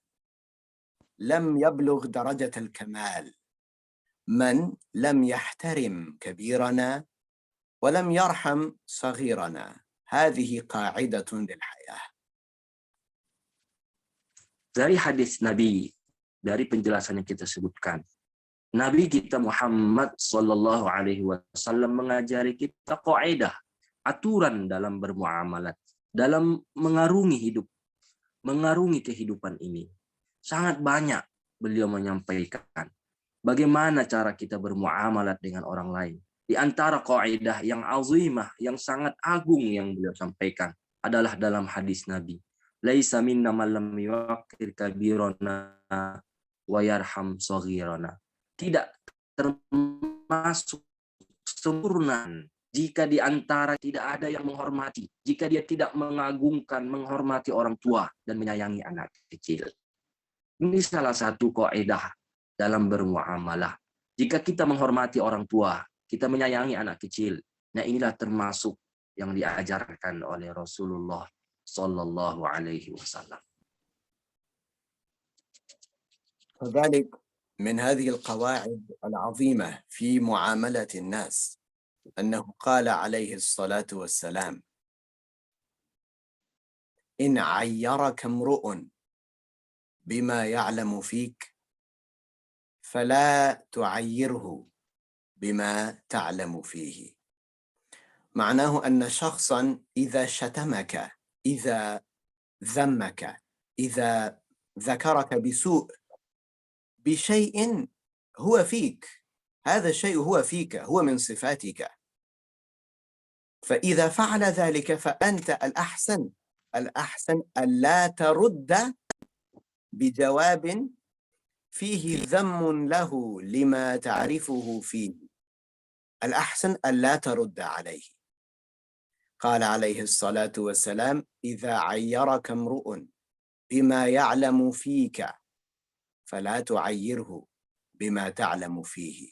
Speaker 1: لم يبلغ درجة الكمال من لم يحترم كبيرنا ولم يرحم صغيرنا. هذه قاعدة للحياة.
Speaker 2: Dari hadis Nabi, dari penjelasan yang kita sebutkan, Nabi kita Muhammad Sallallahu Alaihi Wasallam mengajari kita kaidah, aturan dalam bermuamalat, dalam mengarungi hidup, mengarungi kehidupan ini. Sangat banyak beliau menyampaikan bagaimana cara kita bermuamalat dengan orang lain. Di antara kaidah yang azimah, yang sangat agung yang beliau sampaikan adalah dalam hadis Nabi. Laisa minna man lam yuqir kabirana wa yarham saghirana. Tidak termasuk sempurna jika di antara tidak ada yang menghormati, jika dia tidak mengagungkan, menghormati orang tua dan menyayangi anak kecil. Ini salah satu kaidah dalam bermuamalah. Jika kita menghormati orang tua, kita menyayangi anak kecil, nah inilah termasuk yang diajarkan oleh Rasulullah Sallallahu Alaihi Wasallam.
Speaker 1: كذلك من هذه القواعد العظيمة في معاملة الناس أنه قال عليه الصلاة والسلام: إن عيرك امرؤ بما يعلم فيك فلا تعيره بما تعلم فيه. معناه أن شخصا إذا شتمك، إذا ذمك، إذا ذكرك بسوء بشيء هو فيك، هذا الشيء هو فيك، هو من صفاتك، فإذا فعل ذلك فأنت الأحسن ألا ترد بجواب فيه ذم له لما تعرفه فيه. الأحسن ألا ترد عليه. قال عليه الصلاة والسلام: إذا عيرك امرؤ بما يعلم فيك فلا تعيره بما تعلم فيه.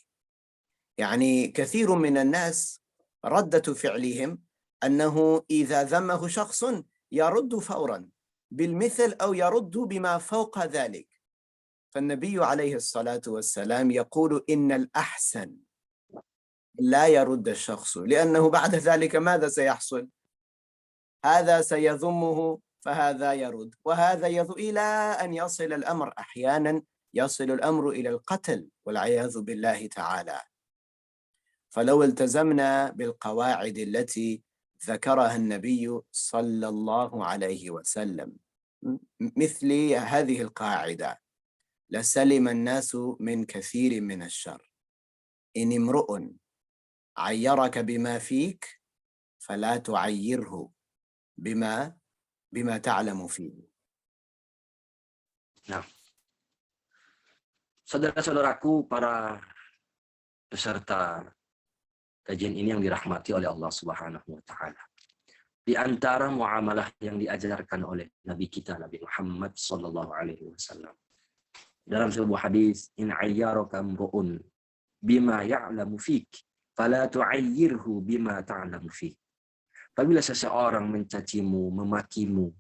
Speaker 1: يعني كثير من الناس ردة فعلهم أنه إذا ذمه شخص يرد فورا بالمثل أو يرد بما فوق ذلك. فالنبي عليه الصلاة والسلام يقول: إن الأحسن لا يرد الشخص، لأنه بعد ذلك ماذا سيحصل؟ هذا سيذمه فهذا يرد وهذا إلى أن يصل الأمر، أحيانا يصل الأمر إلى القتل والعياذ بالله تعالى. فلو التزمنا بالقواعد التي ذكرها النبي صلى الله عليه وسلم مثل هذه القاعدة لسلم الناس من كثير من الشر. إن امرؤ عيرك بما فيك فلا تعيره بما تعلم فيه.
Speaker 2: Nah, saudara-saudaraku, para peserta kajian ini yang dirahmati oleh Allah Subhanahu wa taala. Di antara muamalah yang diajarkan oleh Nabi kita Nabi Muhammad sallallahu alaihi wasallam. Dalam sebuah hadis, in ayyaraka amru'un bima ya'lamu fik fala tu'ayyirhu bima ta'lamu fik. Apabila seseorang mencacimu, memakimu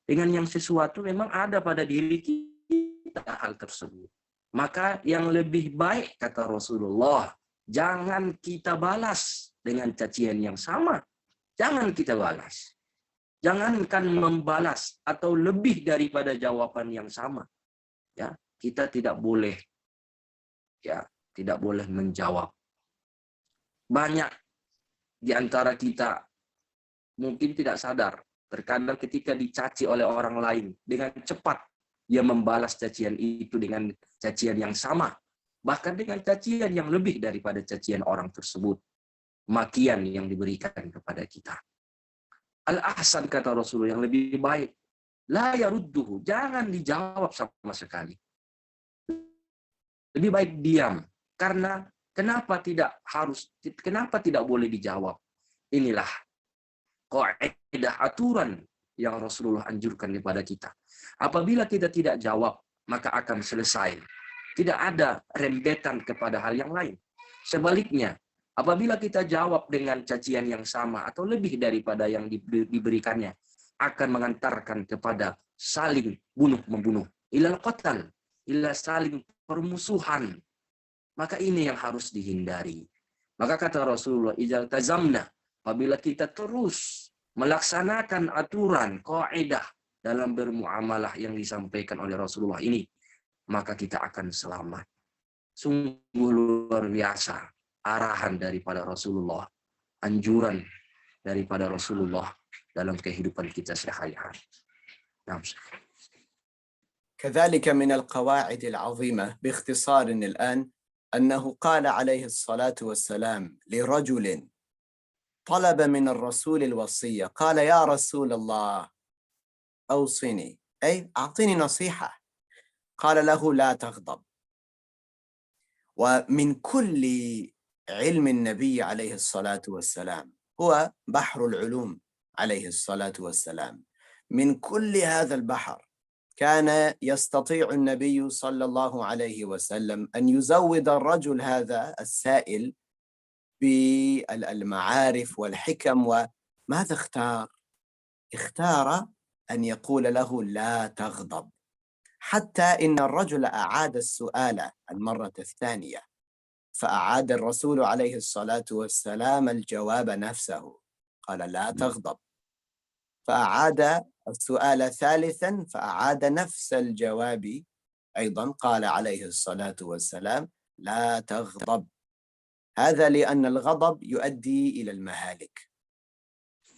Speaker 2: dengan yang sesuatu memang ada pada diri kita hal tersebut, maka yang lebih baik, kata Rasulullah, jangan kita balas dengan cacian yang sama. Jangan kita balas. Jangankan membalas atau lebih daripada jawaban yang sama. Ya, kita tidak boleh menjawab. Banyak di antara kita mungkin tidak sadar, terkadang ketika dicaci oleh orang lain dengan cepat dia membalas cacian itu dengan cacian yang sama, bahkan dengan cacian yang lebih daripada cacian orang tersebut, makian yang diberikan kepada kita. Al-ahsan, kata Rasulullah, yang lebih baik, la yarudduhu, jangan dijawab sama sekali. Lebih baik diam. Karena kenapa tidak boleh dijawab? Inilah kaidah, aturan yang Rasulullah anjurkan kepada kita. Apabila kita tidak jawab, maka akan selesai. Tidak ada rembetan kepada hal yang lain. Sebaliknya, apabila kita jawab dengan cacian yang sama atau lebih daripada yang diberikannya, akan mengantarkan kepada saling bunuh-membunuh. Ilal qatal, ila saling permusuhan. Maka ini yang harus dihindari. Maka kata Rasulullah, "Idzal tazamna", apabila kita terus melaksanakan aturan, kaidah dalam bermuamalah yang disampaikan oleh Rasulullah ini, maka kita akan selamat. Sungguh luar biasa arahan daripada Rasulullah, anjuran daripada Rasulullah dalam kehidupan kita sehari-hari. Nah,
Speaker 1: كذلك من القواعد العظيمة باختصار الآن أنه قال عليه الصلاة والسلام لرجل طلب من الرسول الوصية، قال: يا رسول الله أوصني، أي أعطيني نصيحة. قال له: لا تغضب. ومن كل علم النبي عليه الصلاة والسلام، هو بحر العلوم عليه الصلاة والسلام، من كل هذا البحر كان يستطيع النبي صلى الله عليه وسلم أن يزود الرجل هذا السائل بالمعارف والحكم. وماذا اختار؟ اختار أن يقول له: لا تغضب. حتى إن الرجل أعاد السؤال المرة الثانية، فأعاد الرسول عليه الصلاة والسلام الجواب نفسه، قال: لا تغضب. فأعاد السؤال ثالثا، فأعاد نفس الجواب أيضا، قال عليه الصلاة والسلام: لا تغضب. هذا لأن الغضب يؤدي إلى المهالك،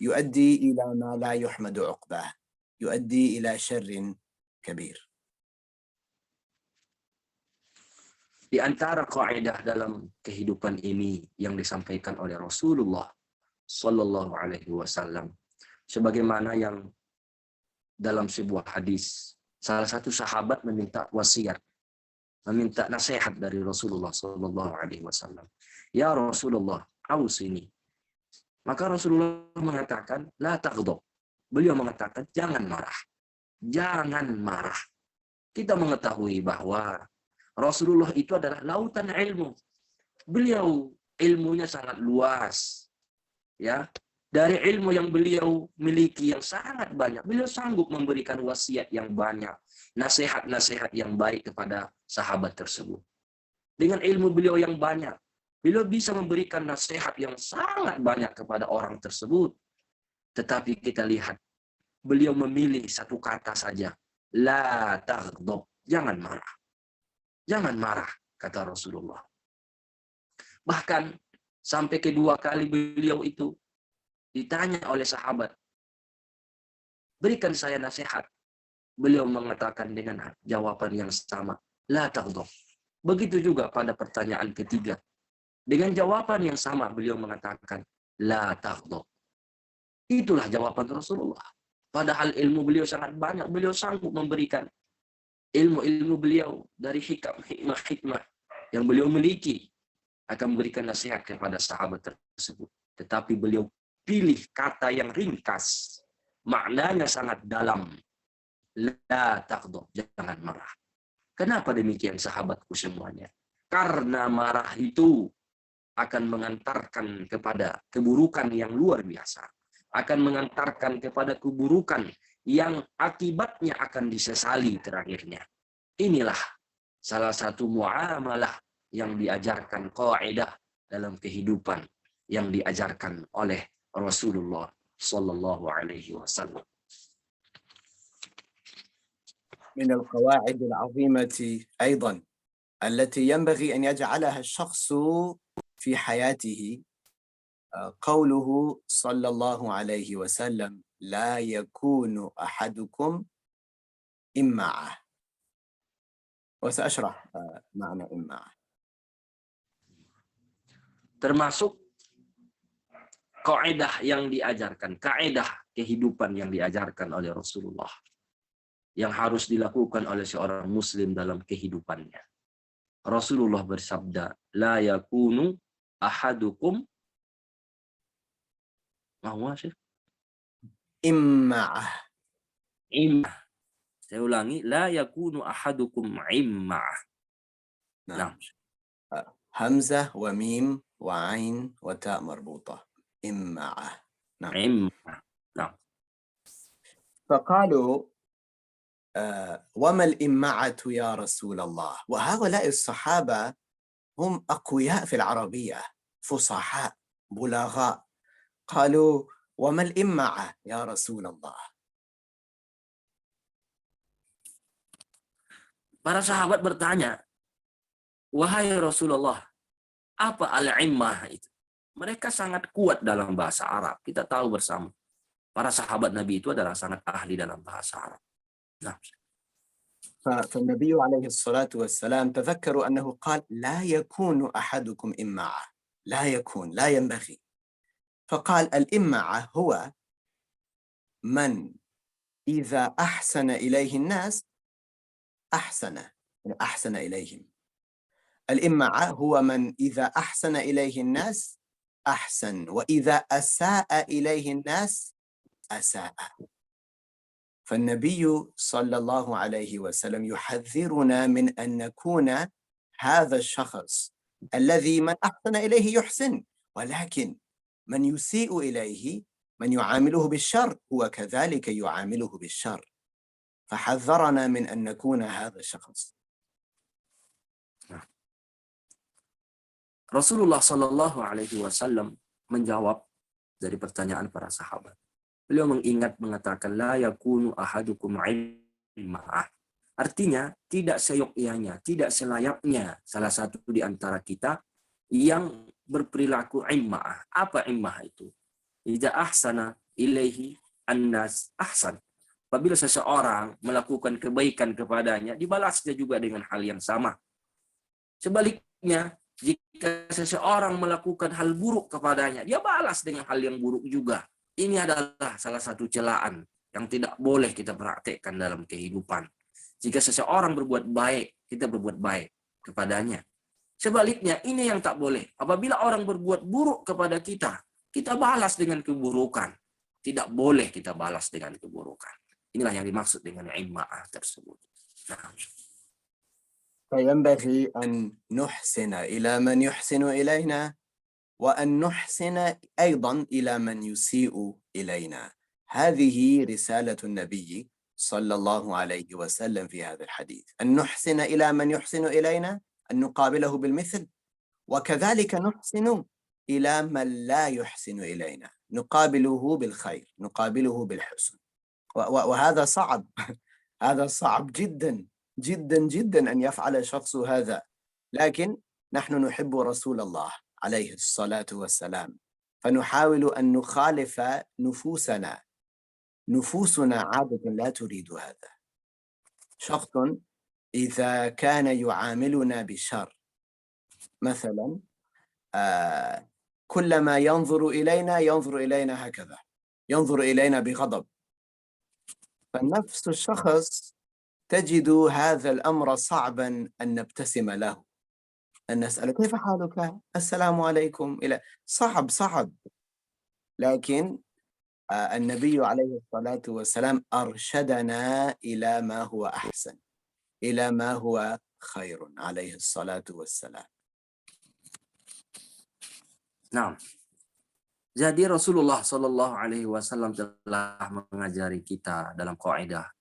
Speaker 1: يؤدي إلى ما لا يحمد عقباه، يؤدي إلى شر كبير.
Speaker 2: di antara kaidah dalam kehidupan ini yang disampaikan oleh Rasulullah Sallallahu Alaihi Wasallam, sebagaimana yang dalam sebuah hadis, salah satu sahabat meminta wasiat, meminta nasihat dari Rasulullah Sallallahu Alaihi Wasallam. Ya Rasulullah, ausini. Maka Rasulullah mengatakan, la taghdab. Beliau mengatakan, jangan marah. Jangan marah. Kita mengetahui bahwa Rasulullah itu adalah lautan ilmu. Beliau ilmunya sangat luas. Ya, dari ilmu yang beliau miliki yang sangat banyak, beliau sanggup memberikan wasiat yang banyak, nasihat-nasihat yang baik kepada sahabat tersebut. Dengan ilmu beliau yang banyak, beliau bisa memberikan nasihat yang sangat banyak kepada orang tersebut. Tetapi kita lihat, beliau memilih satu kata saja, la taghdab, jangan marah. Jangan marah, kata Rasulullah. Bahkan sampai kedua kali beliau itu ditanya oleh sahabat, berikan saya nasihat. Beliau mengatakan dengan jawaban yang sama, la taghdab. Begitu juga pada pertanyaan ketiga. Dengan jawaban yang sama beliau mengatakan, la taghdab. Itulah jawaban Rasulullah. Padahal ilmu beliau sangat banyak, beliau sanggup memberikan ilmu-ilmu beliau dari hikmah-hikmah yang beliau miliki, akan memberikan nasihat kepada sahabat tersebut. Tetapi beliau pilih kata yang ringkas, maknanya sangat dalam. La taghdab, jangan marah. Kenapa demikian sahabatku semuanya? Karena marah itu akan mengantarkan kepada keburukan yang luar biasa. Akan mengantarkan kepada keburukan yang akibatnya akan disesali terakhirnya. Inilah salah satu muamalah yang diajarkan, kaidah dalam kehidupan yang diajarkan oleh Rasulullah Sallallahu Alaihi Wasallam.
Speaker 1: من القواعد العظيمة أيضا التي ينبغي أن يجعلها الشخص في حياته قوله صلى الله عليه وسلم: لا يكون أحدكم إمعة. وسأشرح معنى إمعة.
Speaker 2: Termasuk kaidah yang diajarkan, kaidah kehidupan yang diajarkan oleh Rasulullah, yang harus dilakukan oleh seorang muslim dalam kehidupannya. Rasulullah bersabda, la yakunu ahadukum
Speaker 1: إمعة.
Speaker 2: immah. Saya ulangi, la yakunu ahadukum immah.
Speaker 1: نعم. همزة وميم وعين وتاء مربوطة، إمعة. نعم.
Speaker 2: إمة. نعم.
Speaker 1: فقالوا وما الإمعة يا رسول الله؟ وهؤلاء الصحابة هم أقوياء في العربية، فصحاء بلغاء. قالوا وما الإمعة يا رسول الله؟
Speaker 2: Para sahabat bertanya, wahai Rasulullah, apa al-immah itu? Mereka sangat kuat dalam bahasa Arab. Kita tahu bersama. Para sahabat Nabi itu adalah sangat ahli dalam bahasa Arab. Nah,
Speaker 1: فالنبي عليه الصلاة والسلام تذكروا أنه قال لا يكون أحدكم إمعة، لا يكون، لا ينبغي. فقال الإمعة هو من إذا أحسن إليه الناس أحسن إليهم. الإمعة هو من إذا أحسن إليه الناس أحسن، وإذا أساء إليه الناس أساء. فالنبي صلى الله عليه وسلم يحذرنا من أن نكون هذا الشخص الذي من أحسن إليه يحسن، ولكن من يسيء إليه، من يعامله بالشر، هو كذلك يعامله بالشر. فحذرنا من أن نكون هذا الشخص.
Speaker 2: Rasulullah Shallallahu Alaihi Wasallam menjawab dari pertanyaan para sahabat. Beliau mengatakan la yakunu ahadukum imma'ah. Artinya tidak seyogyanya, tidak selayaknya salah satu di antara kita yang berperilaku imma'ah. Apa imma'ah itu? Idza ahsana ilaihi annas ahsan. Apabila seseorang melakukan kebaikan kepadanya, dibalasnya juga dengan hal yang sama. Sebaliknya, jika seseorang melakukan hal buruk kepadanya, dia balas dengan hal yang buruk juga. Ini adalah salah satu celaan yang tidak boleh kita praktekkan dalam kehidupan. Jika seseorang berbuat baik, kita berbuat baik kepadanya. Sebaliknya, ini yang tak boleh. Apabila orang berbuat buruk kepada kita, kita balas dengan keburukan. Tidak boleh kita balas dengan keburukan. Inilah yang dimaksud dengan imma'ah tersebut. Nah.
Speaker 1: فينبغي أن نحسن إلى من يحسن إلينا، وأن نحسن أيضا إلى من يسيء إلينا. هذه رسالة النبي صلى الله عليه وسلم في هذا الحديث، أن نحسن إلى من يحسن إلينا، أن نقابله بالمثل، وكذلك نحسن إلى من لا يحسن إلينا، نقابله بالخير، نقابله بالحسن. وهذا صعب هذا صعب جدا جدا جدا أن يفعل الشخص هذا، لكن نحن نحب رسول الله عليه الصلاة والسلام، فنحاول أن نخالف نفوسنا. نفوسنا عادة لا تريد هذا. شخص إذا كان يعاملنا بالشر مثلا، كلما ينظر إلينا هكذا، ينظر إلينا بغضب، فنفس الشخص تجد هذا الأمر صعبا أن نبتسم له، أن نسأل كيف حالك؟ السلام عليكم. صعب. لكن النبي عليه الصلاة والسلام أرشدنا إلى ما هو أحسن، إلى ما هو خير عليه الصلاة والسلام.
Speaker 2: Nah, jadi Rasulullah Shallallahu Alaihi Wasallam telah mengajari kita dalam kaidah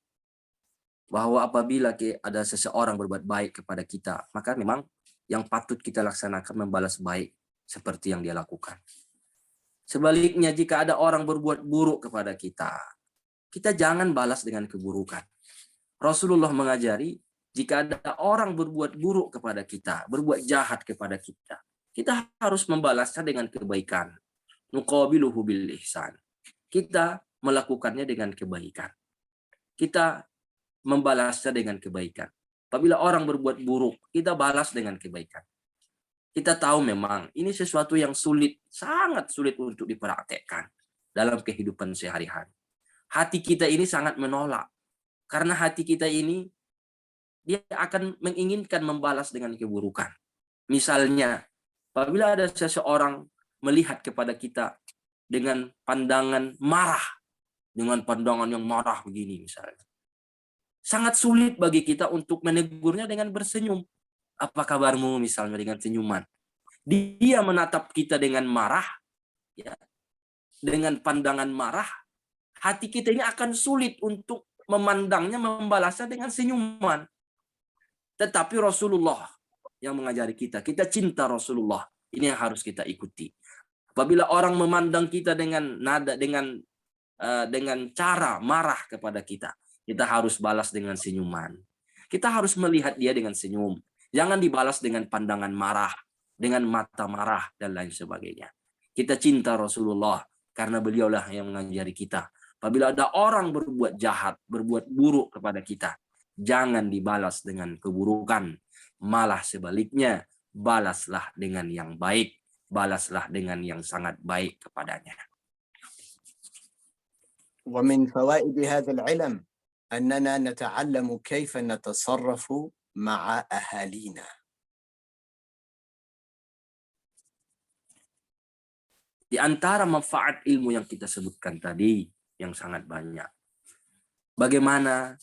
Speaker 2: bahwa apabila ada seseorang berbuat baik kepada kita, maka memang yang patut kita laksanakan membalas baik seperti yang dia lakukan. Sebaliknya, jika ada orang berbuat buruk kepada kita, kita jangan balas dengan keburukan. Rasulullah mengajari, jika ada orang berbuat buruk kepada kita, berbuat jahat kepada kita, kita harus membalasnya dengan kebaikan. Nuqabiluhu bil ihsan. Kita melakukannya dengan kebaikan. Kita membalasnya dengan kebaikan. Apabila orang berbuat buruk, kita balas dengan kebaikan. Kita tahu memang ini sesuatu yang sulit, sangat sulit untuk dipraktekkan dalam kehidupan sehari-hari. Hati kita ini sangat menolak. Karena hati kita ini, dia akan menginginkan membalas dengan keburukan. Misalnya, apabila ada seseorang melihat kepada kita dengan pandangan marah, dengan pandangan yang marah begini misalnya, sangat sulit bagi kita untuk menegurnya dengan bersenyum. Apa kabarmu misalnya dengan senyuman. dia menatap kita dengan marah, ya, dengan pandangan marah, hati kita ini akan sulit untuk memandangnya, membalasnya dengan senyuman. Tetapi Rasulullah yang mengajari kita cinta Rasulullah. Ini yang harus kita ikuti. Apabila orang memandang kita dengan nada, dengan cara marah kepada kita harus balas dengan senyuman. Kita harus melihat dia dengan senyum. Jangan dibalas dengan pandangan marah, dengan mata marah, dan lain sebagainya. Kita cinta Rasulullah karena beliaulah yang mengajari kita. Apabila ada orang berbuat jahat, berbuat buruk kepada kita, jangan dibalas dengan keburukan. Malah sebaliknya, balaslah dengan yang baik. Balaslah dengan yang sangat baik kepadanya.
Speaker 1: ومن فوائد هذا العلم أننا نتعلم كيف نتصرف مع أهالينا.
Speaker 2: Di antara manfaat ilmu yang kita sebutkan tadi, yang sangat banyak. Bagaimana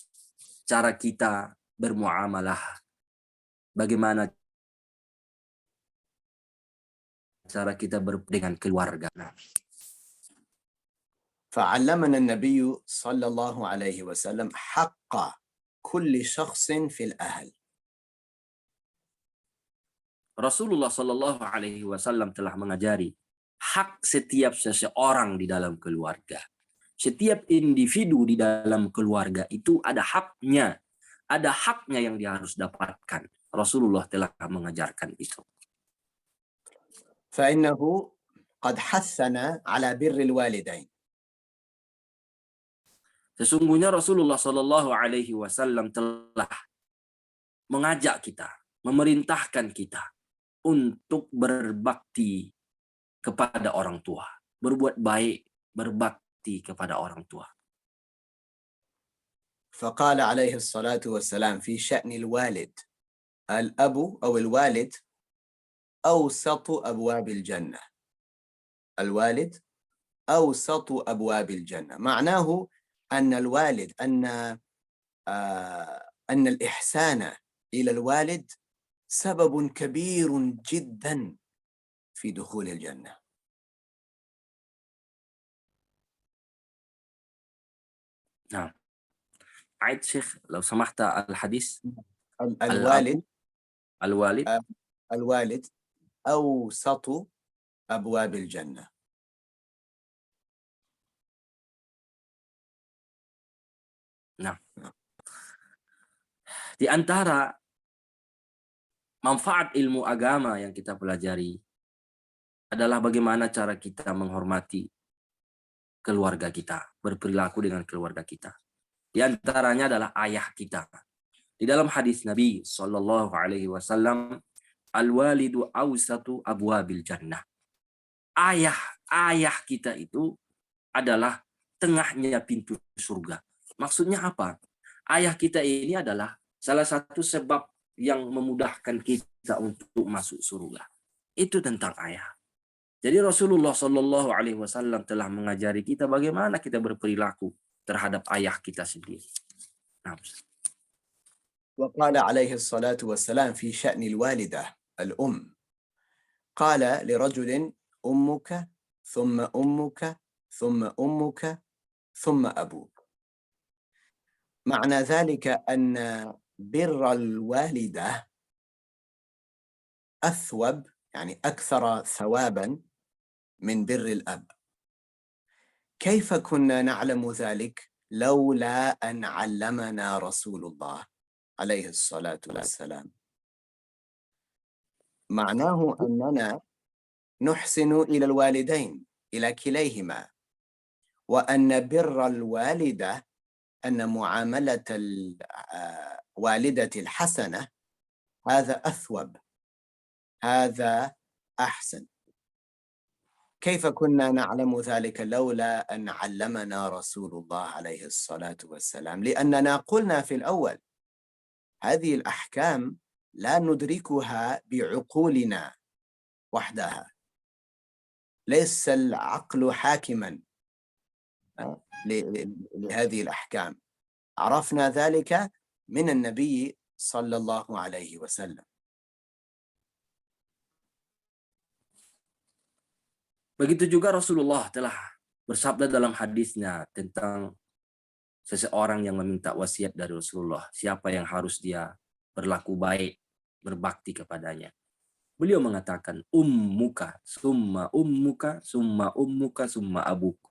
Speaker 2: cara kita bermuamalah? Bagaimana cara kita dengan keluarga?
Speaker 1: فعلمنا النبي صلى الله عليه وسلم حق كل شخص في الأهل.
Speaker 2: Rasulullah Shallallahu Alaihi Wasallam telah mengajari hak setiap seseorang di dalam keluarga. Setiap individu di dalam keluarga itu ada haknya yang dia harus dapatkan. Rasulullah telah mengajarkan itu.
Speaker 1: فإنه قد حثنا على بر الوالدين.
Speaker 2: Sesungguhnya Rasulullah Shallallahu Alaihi Wasallam telah mengajak kita, memerintahkan kita untuk berbakti kepada orang tua, berbuat baik, berbakti kepada orang tua.
Speaker 1: فقال عليه الصلاة والسلام في شأن الوالد: الأب أو الوالد أوسط أبواب الجنة. الوالد أوسط أبواب الجنة، معناه أن الوالد أن الإحسان إلى الوالد سبب كبير جدا في دخول الجنة.
Speaker 2: نعم. عيد شيخ لو سمحت الحديث.
Speaker 1: الوالد أوسط أبواب الجنة.
Speaker 2: Nah, di antara manfaat ilmu agama yang kita pelajari adalah bagaimana cara kita menghormati keluarga kita, berperilaku dengan keluarga kita. Di antaranya adalah ayah kita. Di dalam hadis Nabi Shallallahu Alaihi Wasallam, al-walidu awsatu abwabil jannah. Ayah kita itu adalah tengahnya pintu surga. Maksudnya apa? Ayah kita ini adalah salah satu sebab yang memudahkan kita untuk masuk surga. Itu tentang ayah. Jadi Rasulullah Shallallahu Alaihi Wasallam telah mengajari kita bagaimana kita berperilaku terhadap ayah kita sendiri. Nah.
Speaker 1: وقال عليه الصلاة والسلام في شأن الوالدة الأم: قال لرجل: أمك ثم أمك ثم أمك ثم أبوك. معنى ذلك أن بر الوالدة أثوب، يعني أكثر ثوابا من بر الأب. كيف كنا نعلم ذلك لولا أن علمنا رسول الله عليه الصلاة والسلام؟ معناه أننا نحسن إلى الوالدين، إلى كليهما، وأن بر الوالدة، أن معاملة الوالدة الحسنة هذا أثوب، هذا أحسن. كيف كنا نعلم ذلك لولا أن علمنا رسول الله عليه الصلاة والسلام؟ لأننا قلنا في الأول هذه الأحكام لا ندركها بعقولنا وحدها، ليس العقل حاكما لهذه الأحكام. عرفنا ذلك من النبي صلى الله عليه وسلم.
Speaker 2: Begitu juga Rasulullah telah bersabda dalam hadisnya tentang seseorang yang meminta wasiat dari Rasulullah, siapa yang harus dia berlaku baik, berbakti kepadanya. Beliau mengatakan, ummuka, summa ummuka, summa ummuka, summa abuku.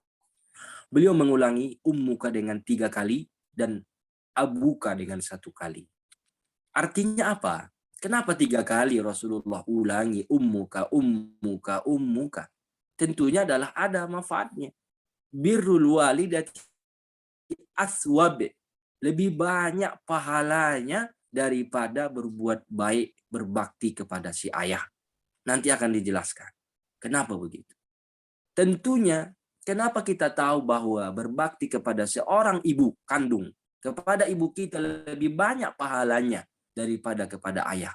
Speaker 2: Beliau mengulangi ummuka dengan 3 kali dan abuka dengan 1 kali. Artinya apa? Kenapa 3 kali Rasulullah ulangi ummuka, ummuka, ummuka? Tentunya adalah ada manfaatnya. Birrul walidati aswab. Lebih banyak pahalanya daripada berbuat baik, berbakti kepada si ayah. Nanti akan dijelaskan. Kenapa begitu? Tentunya, kenapa kita tahu bahwa berbakti kepada seorang ibu kandung, kepada ibu kita lebih banyak pahalanya daripada kepada ayah.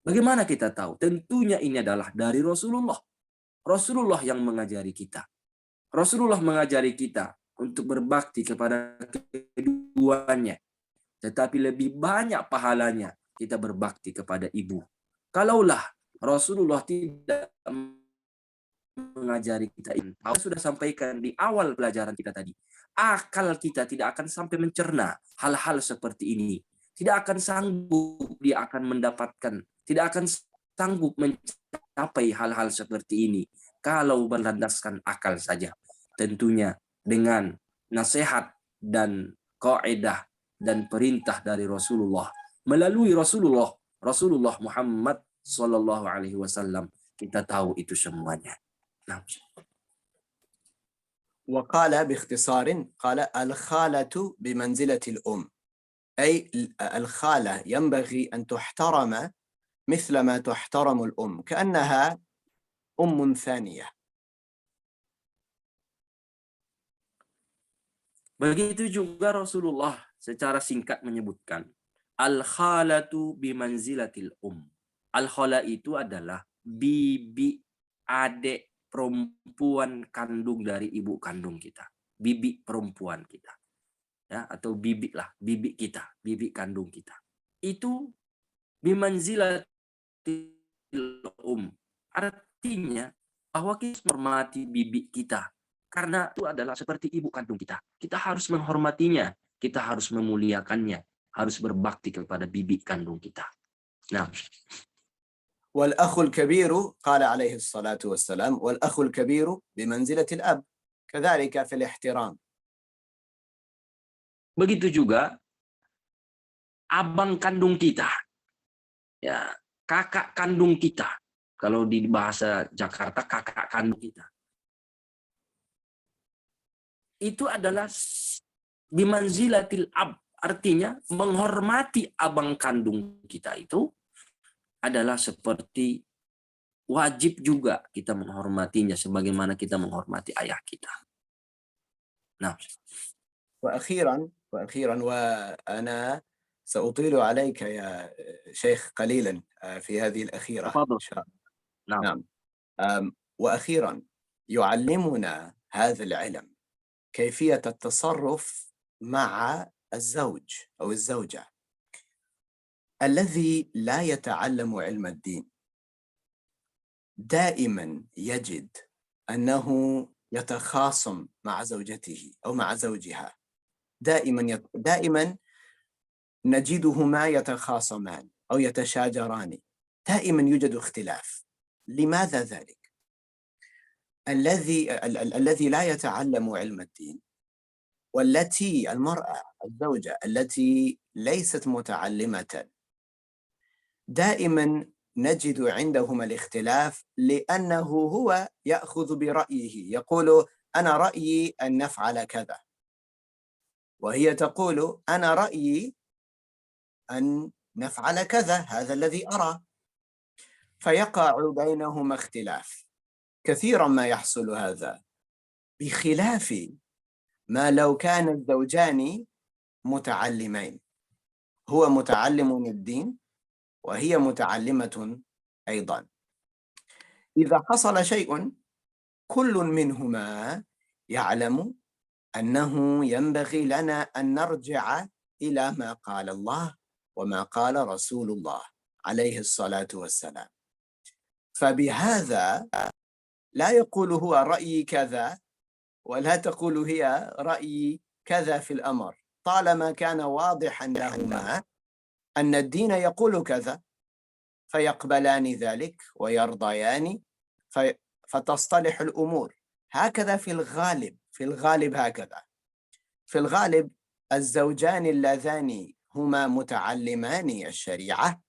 Speaker 2: Bagaimana kita tahu? Tentunya ini adalah dari Rasulullah. Rasulullah yang mengajari kita. Rasulullah mengajari kita untuk berbakti kepada keduanya. Tetapi lebih banyak pahalanya kita berbakti kepada ibu. Kalaulah Rasulullah tidak mengajari kita ini, aku sudah sampaikan di awal pelajaran kita tadi, akal kita tidak akan sampai mencerna hal-hal seperti ini. Tidak akan sanggup dia akan mendapatkan, tidak akan sanggup mencapai hal-hal seperti ini kalau berlandaskan akal saja. Tentunya dengan nasihat dan kaidah dan perintah dari Rasulullah melalui Rasulullah Muhammad Sallallahu Alaihi Wasallam, kita tahu itu semuanya. Nah.
Speaker 1: وقال باختصار قال الخالة بمنزلة الأم، أي الخالة ينبغي أن تحترم مثل ما تحترم الأم، كأنها أم ثانية.
Speaker 2: Begitu juga Rasulullah secara singkat menyebutkan al-khalatu bimanzilatil Al-khala itu adalah bibi, adik perempuan kandung dari ibu kandung kita. Bibi perempuan kita. Ya, atau bibi lah, bibi kita, bibi kandung kita. Itu bimanzilatil Artinya bahwa kita menghormati bibi kita. Karena itu adalah seperti ibu kandung kita. Kita harus menghormatinya. Kita harus memuliakannya. Harus berbakti kepada bibi kandung kita. Nah.
Speaker 1: والأخ الكبير قال عليه الصلاة والسلام والأخ الكبير بمنزلة الأب كذلك في الاحترام.
Speaker 2: Begitu juga abang kandung kita. Ya, kakak kandung kita. Kalau di bahasa Jakarta kakak kandung kita. Itu adalah bimanzilatil ab, artinya menghormati abang kandung kita itu adalah seperti wajib juga kita menghormatinya sebagaimana kita menghormati ayah kita. Nah,
Speaker 1: وأخيرا وأنا سأطيل عليك يا شيخ قليلا في هذه الأخيرة إن شاء الله. نعم. وأخيرا يعلمنا هذا العلم كيفية التصرف مع الزوج أو الزوجة الذي لا يتعلم علم الدين. دائما يجد أنه يتخاصم مع زوجته أو مع زوجها. دائما نجدهما يتخاصمان أو يتشاجران. دائما يوجد اختلاف. لماذا ذلك؟ الذي لا يتعلم علم الدين والتي المرأة الزوجة التي ليست متعلمة دائما نجد عندهما الاختلاف لأنه هو يأخذ برأيه، يقول أنا رأيي أن نفعل كذا، وهي تقول أنا رأيي أن نفعل كذا، هذا الذي أرى، فيقع بينهما اختلاف. كثيرا ما يحصل هذا بخلاف ما لو كان الزوجان متعلمين، هو متعلم الدين وهي متعلمة أيضا. إذا حصل شيء كل منهما يعلم أنه ينبغي لنا أن نرجع إلى ما قال الله وما قال رسول الله عليه الصلاة والسلام. فبهذا لا يقول هو رأيي كذا ولا تقول هي رأيي كذا في الأمر، طالما كان واضحا لهما أن الدين يقول كذا فيقبلان ذلك ويرضيان فتصطلح الأمور. هكذا في الغالب، في الغالب هكذا. في الغالب الزوجان اللذان هما متعلمان الشريعة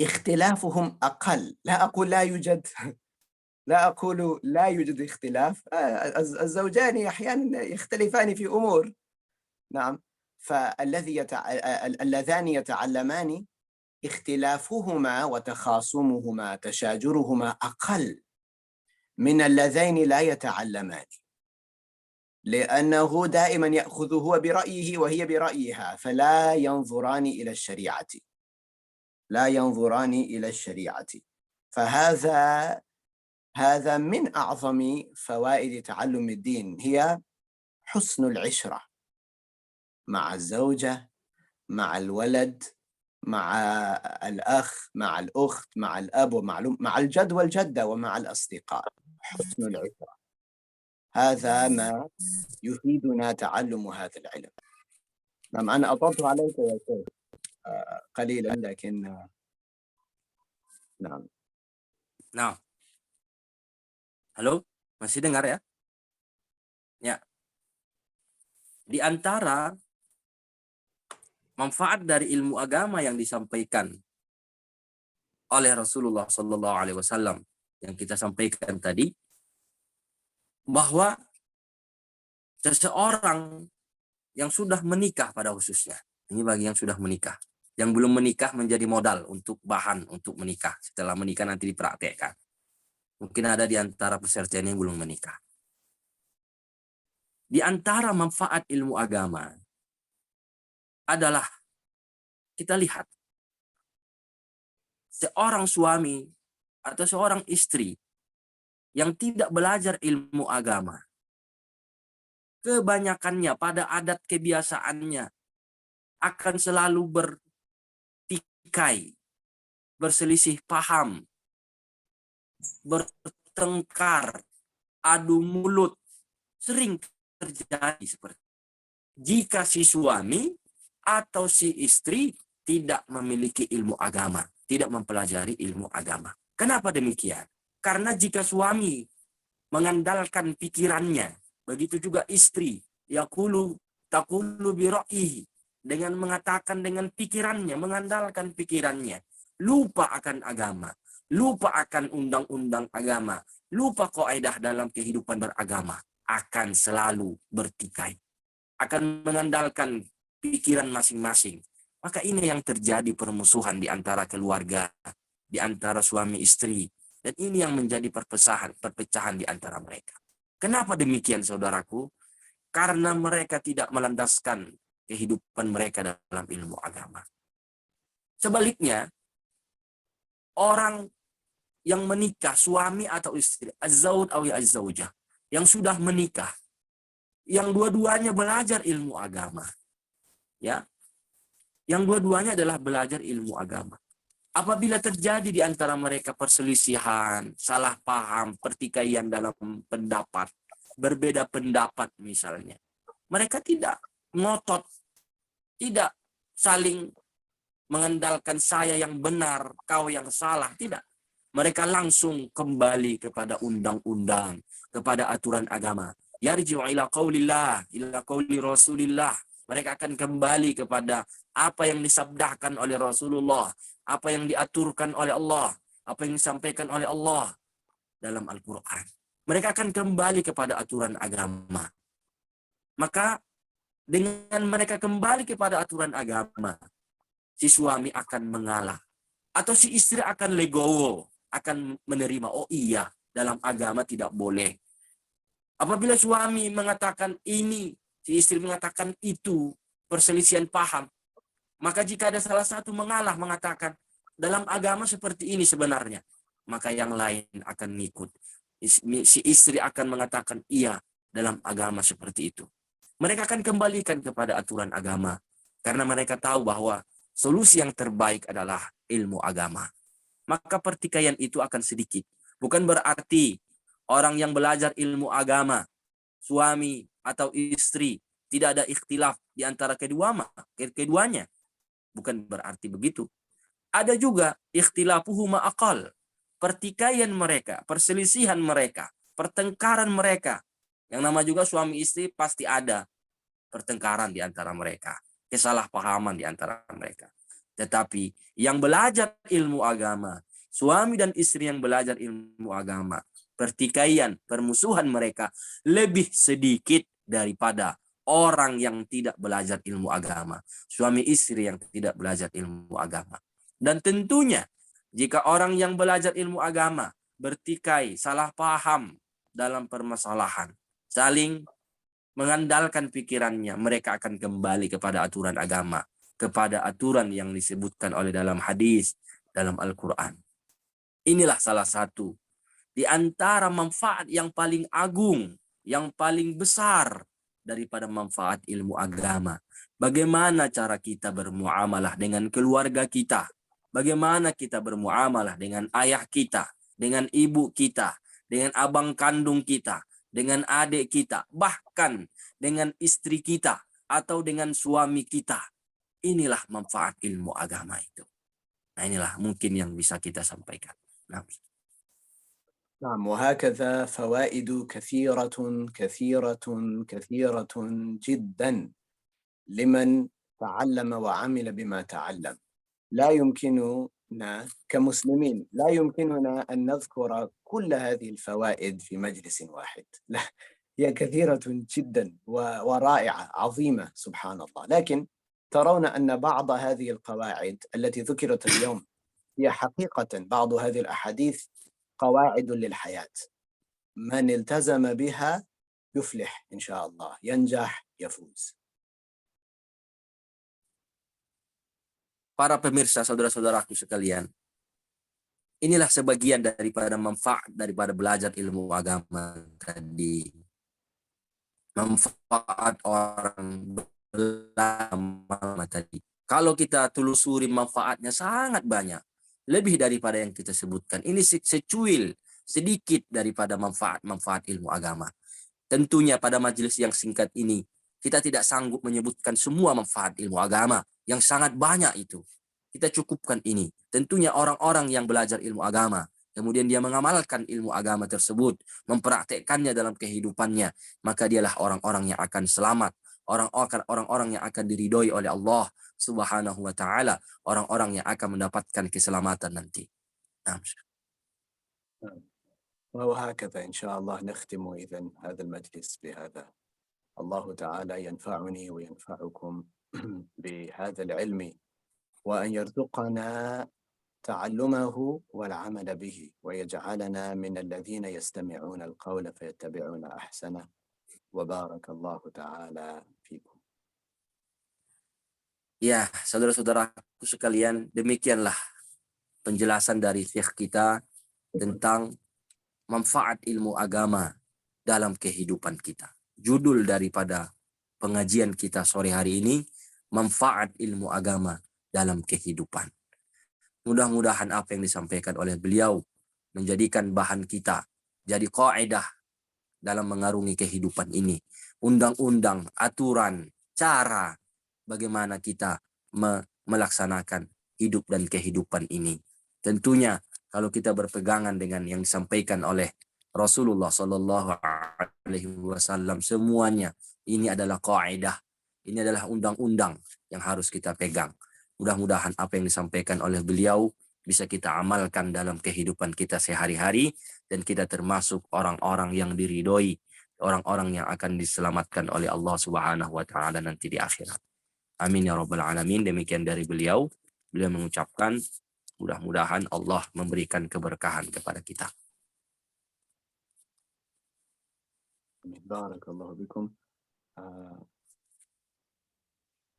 Speaker 1: اختلافهم أقل. لا أقول لا يوجد لا أقول لا يوجد اختلاف، الزوجان أحيانا يختلفان في أمور. نعم. اللذان يتعلمان اختلافهما وتخاصمهما تشاجرهما أقل من اللذين لا يتعلمان، لأنه دائما يأخذ هو برأيه وهي برأيها، فلا ينظران إلى الشريعة، لا ينظران إلى الشريعة. هذا من أعظم فوائد تعلم الدين، هي حسن العشرة مع الزوجة، مع الولد، مع الأخ، مع الأخت، مع الأب، مع الجد والجدة، ومع الأصدقاء. حسن العشرة، هذا ما يفيدنا تعلم هذا العلم. نعم، أنا أطلت عليك يا شيخ قليلا، لكن نعم.
Speaker 2: Nah, halo, masih dengar ya? Ya. Di antara manfaat dari ilmu agama yang disampaikan oleh Rasulullah Sallallahu Alaihi Wasallam yang kita sampaikan tadi, bahwa seseorang yang sudah menikah pada khususnya, ini bagi yang sudah menikah, yang belum menikah menjadi modal untuk bahan untuk menikah, setelah menikah nanti dipraktekkan. Mungkin ada di antara peserta yang belum menikah. Di antara manfaat ilmu agama adalah kita lihat seorang suami atau seorang istri yang tidak belajar ilmu agama, kebanyakannya pada adat kebiasaannya akan selalu bertikai, berselisih paham, bertengkar, adu mulut, sering terjadi seperti itu. Jika si suami atau si istri tidak memiliki ilmu agama, tidak mempelajari ilmu agama. Kenapa demikian? Karena jika suami mengandalkan pikirannya, begitu juga istri, taqulu bi ra'yihi, dengan mengatakan dengan pikirannya, mengandalkan pikirannya, lupa akan agama, lupa akan undang-undang agama, lupa kaidah dalam kehidupan beragama, akan selalu bertikai, akan mengandalkan pikiran masing-masing. Maka ini yang terjadi permusuhan di antara keluarga, di antara suami istri, dan ini yang menjadi perpecahan di antara mereka. Kenapa demikian, saudaraku? Karena mereka tidak melandaskan kehidupan mereka dalam ilmu agama. Sebaliknya, orang yang menikah, suami atau istri, az-zawj atau az-zawjah, yang sudah menikah, yang dua-duanya belajar ilmu agama, ya, yang dua-duanya adalah belajar ilmu agama. Apabila terjadi di antara mereka perselisihan, salah paham, pertikaian dalam pendapat, berbeda pendapat misalnya, mereka tidak ngotot, tidak saling mengandalkan saya yang benar, kau yang salah, tidak. Mereka langsung kembali kepada undang-undang, kepada aturan agama. Yarji'u ila qaulillah, ila qauli Rasulillah. Mereka akan kembali kepada apa yang disabdakan oleh Rasulullah, apa yang diaturkan oleh Allah, apa yang disampaikan oleh Allah dalam Al-Quran. Mereka akan kembali kepada aturan agama. Maka dengan mereka kembali kepada aturan agama, si suami akan mengalah, atau si istri akan legowo, akan menerima, oh iya, dalam agama tidak boleh. Apabila suami mengatakan ini, si istri mengatakan itu, perselisihan paham, maka jika ada salah satu mengalah, mengatakan dalam agama seperti ini sebenarnya, maka yang lain akan ngikut. Si istri akan mengatakan iya, dalam agama seperti itu. Mereka akan kembalikan kepada aturan agama, karena mereka tahu bahwa solusi yang terbaik adalah ilmu agama. Maka pertikaian itu akan sedikit. Bukan berarti orang yang belajar ilmu agama, suami atau istri, tidak ada ikhtilaf di antara keduanya. Bukan berarti begitu. Ada juga ikhtilafuhu ma'aqal. Pertikaian mereka, perselisihan mereka, pertengkaran mereka. Yang nama juga suami istri pasti ada pertengkaran di antara mereka, kesalahpahaman di antara mereka. Tetapi yang belajar ilmu agama, suami dan istri yang belajar ilmu agama, pertikaian, permusuhan mereka lebih sedikit daripada orang yang tidak belajar ilmu agama, suami istri yang tidak belajar ilmu agama. Dan tentunya jika orang yang belajar ilmu agama bertikai, salah paham dalam permasalahan, saling mengandalkan pikirannya, mereka akan kembali kepada aturan agama, kepada aturan yang disebutkan oleh dalam hadis, dalam Al-Quran. Inilah salah satu di antara manfaat yang paling agung, yang paling besar daripada manfaat ilmu agama. Bagaimana cara kita bermuamalah dengan keluarga kita? Bagaimana kita bermuamalah dengan ayah kita, dengan ibu kita, dengan abang kandung kita, dengan adik kita, bahkan dengan istri kita atau dengan suami kita. Inilah manfaat ilmu agama itu. Nah, inilah mungkin yang bisa kita sampaikan. Nah.
Speaker 1: نعم، وهكذا فوائد كثيرة كثيرة كثيرة جدا لمن تعلم وعمل بما تعلم. لا يمكننا كمسلمين، لا يمكننا أن نذكر كل هذه الفوائد في مجلس واحد. لا، هي كثيرة جدا ورائعة عظيمة سبحان الله. لكن ترون أن بعض هذه القواعد التي ذكرت اليوم هي حقيقة بعض هذه الأحاديث قواعد للحياة. من التزم بها يفلح إن شاء الله، ينجح، يفوز.
Speaker 2: Para pemirsa, saudara-saudaraku sekalian, inilah sebagian daripada manfaat daripada belajar ilmu agama tadi. Manfaat orang beragama tadi. Kalau kita telusuri manfaatnya sangat banyak. Lebih daripada yang kita sebutkan. Ini secuil, sedikit daripada manfaat-manfaat ilmu agama. Tentunya pada majelis yang singkat ini, kita tidak sanggup menyebutkan semua manfaat ilmu agama yang sangat banyak itu. Kita cukupkan ini. Tentunya orang-orang yang belajar ilmu agama, kemudian dia mengamalkan ilmu agama tersebut, mempraktekkannya dalam kehidupannya, maka dialah orang-orang yang akan selamat, orang-orang yang akan diridhoi oleh Allah Subhanahu wa taala, orang-orang yang akan mendapatkan keselamatan nanti. Nah.
Speaker 1: وهكذا إن شاء الله نختم إذن هذا المجلس بهذا. الله تعالى ينفعني وينفعكم بهذا العلم، وأن يرزقنا تعلمه والعمل به، ويجعلنا من الذين يستمعون القول فيتبعون أحسنه. وبارك الله تعالى فيكم.
Speaker 2: Ya, saudara-saudaraku sekalian, demikianlah penjelasan dari Syekh kita tentang manfaat ilmu agama dalam kehidupan kita. Judul daripada pengajian kita sore hari ini, manfaat ilmu agama dalam kehidupan. Mudah-mudahan apa yang disampaikan oleh beliau menjadikan bahan kita jadi kaidah dalam mengarungi kehidupan ini. Undang-undang, aturan, cara bagaimana kita melaksanakan hidup dan kehidupan ini. Tentunya kalau kita berpegangan dengan yang disampaikan oleh Rasulullah Shallallahu Alaihi Wasallam, semuanya ini adalah kaidah, ini adalah undang-undang yang harus kita pegang. Mudah-mudahan apa yang disampaikan oleh beliau bisa kita amalkan dalam kehidupan kita sehari-hari, dan kita termasuk orang-orang yang diridhoi, orang-orang yang akan diselamatkan oleh Allah Subhanahu wa taala nanti di akhirat. Amin ya rabbal alamin. Demikian dari beliau. Beliau mengucapkan mudah-mudahan Allah memberikan keberkahan kepada kita.
Speaker 1: Barakallahu bikum.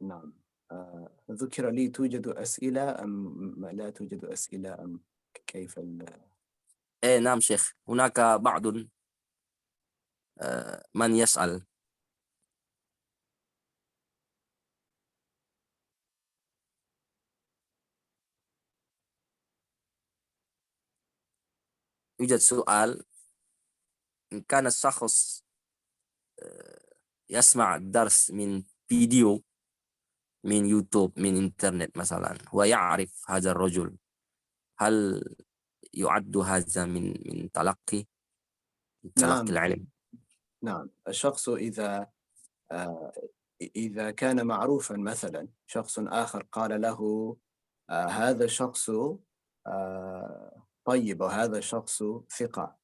Speaker 1: نعم. ذكر لي توجد أسئلة أم لا توجد أسئلة أم كيف
Speaker 2: نعم شيخ، هناك بعض من يسأل. يوجد سؤال إن كان الشخص يسمع الدرس من فيديو من يوتيوب من إنترنت مثلا ويعرف هذا الرجل، هل يعد هذا من تلقي
Speaker 1: نعم
Speaker 2: العلم؟
Speaker 1: نعم. الشخص إذا كان معروفا، مثلا شخص آخر قال له هذا الشخص طيب وهذا الشخص ثقة،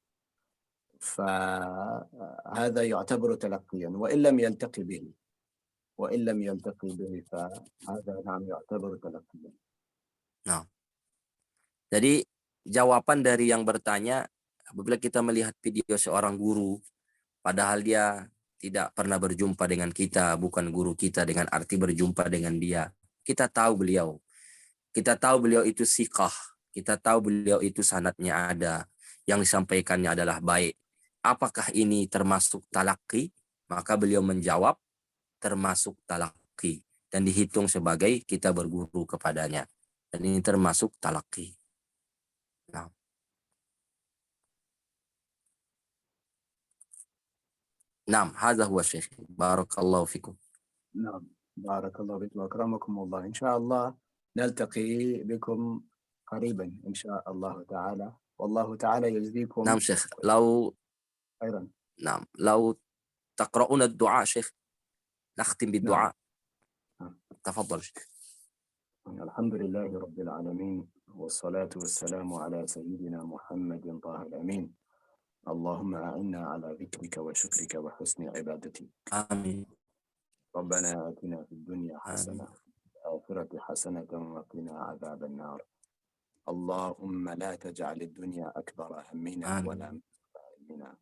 Speaker 1: فهذا يعتبر تلقيا وإن لم يلتقي به فهذا نعم يعتبر تلقيا.
Speaker 2: Nah, jadi jawaban dari yang bertanya, apabila kita melihat video seorang guru, padahal dia tidak pernah berjumpa dengan kita, bukan guru kita dengan arti berjumpa dengan dia. Kita tahu beliau itu siqah, kita tahu beliau itu sanadnya ada, yang disampaikannya adalah baik. Apakah ini termasuk talaqi? Maka beliau menjawab termasuk talaqi dan dihitung sebagai kita berguru kepadanya. Dan ini termasuk talaqi. Nah. نعم هذا هو الشيخ بارك الله فيكم.
Speaker 1: نعم بارك الله بكم وأكرمكم الله. إن شاء الله نلتقي بكم قريبا إن شاء الله تعالى، والله تعالى يجزيكم.
Speaker 2: نعم شيخ، لو
Speaker 1: خيرا.
Speaker 2: نعم لو تقرؤون الدعاء شيخ نختم بالدعاء.
Speaker 1: نعم.
Speaker 2: تفضل شيخ.
Speaker 1: الحمد لله رب العالمين والصلاة والسلام على سيدنا محمد طه الأمين. اللهم أعنا على ذكرك وشكرك وحسن عبادتك.
Speaker 2: آمين.
Speaker 1: ربنا آتنا في الدنيا حسنة وفي الآخرة حسنة وقنا عذاب النار. اللهم لا تجعل الدنيا أكبر همنا ولا مبلغ علمنا.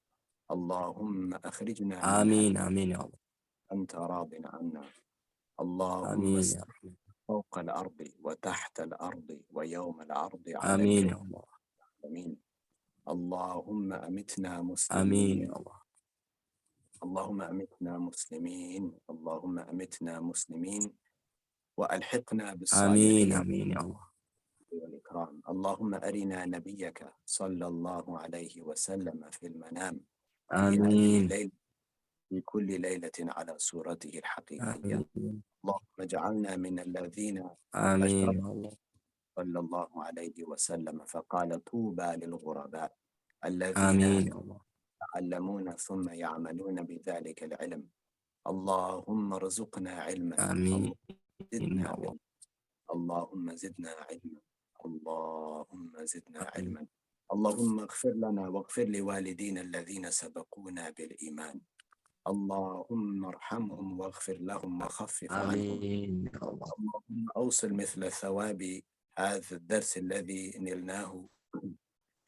Speaker 1: اللهم أخرجنا
Speaker 2: آمين آمين يا الله.
Speaker 1: أنت راض عنا. اللهم
Speaker 2: آمين يا رب.
Speaker 1: فوق الأرض وتحت الأرض ويوم العرض عليك.
Speaker 2: آمين يا الله.
Speaker 1: آمين. اللهم أمتنا مسلمين.
Speaker 2: آمين يا الله.
Speaker 1: اللهم أمتنا مسلمين. اللهم أمتنا مسلمين وألحقنا بالصالحين.
Speaker 2: آمين آمين يا الله.
Speaker 1: والإكرام. اللهم أرنا نبيك صلى الله عليه وسلم في المنام.
Speaker 2: آمين.
Speaker 1: في كل ليلة على صورته الحقيقية. اللهم اجعلنا من الذين
Speaker 2: آمين يا الله.
Speaker 1: صلى الله عليه وسلم فقال طوبى للغرباء الذين
Speaker 2: آمين.
Speaker 1: يتعلمون ثم يعملون بذلك العلم. اللهم ارزقنا علما.
Speaker 2: آمين.
Speaker 1: زدنا علما. اللهم زدنا علما. اللهم زدنا علما. اللهم اغفر لنا واغفر لوالدينا الذين سبقونا بالإيمان. اللهم ارحمهم واغفر لهم وخفف عنهم. اللهم أوصل مثل ثواب هذا الدرس الذي نلناه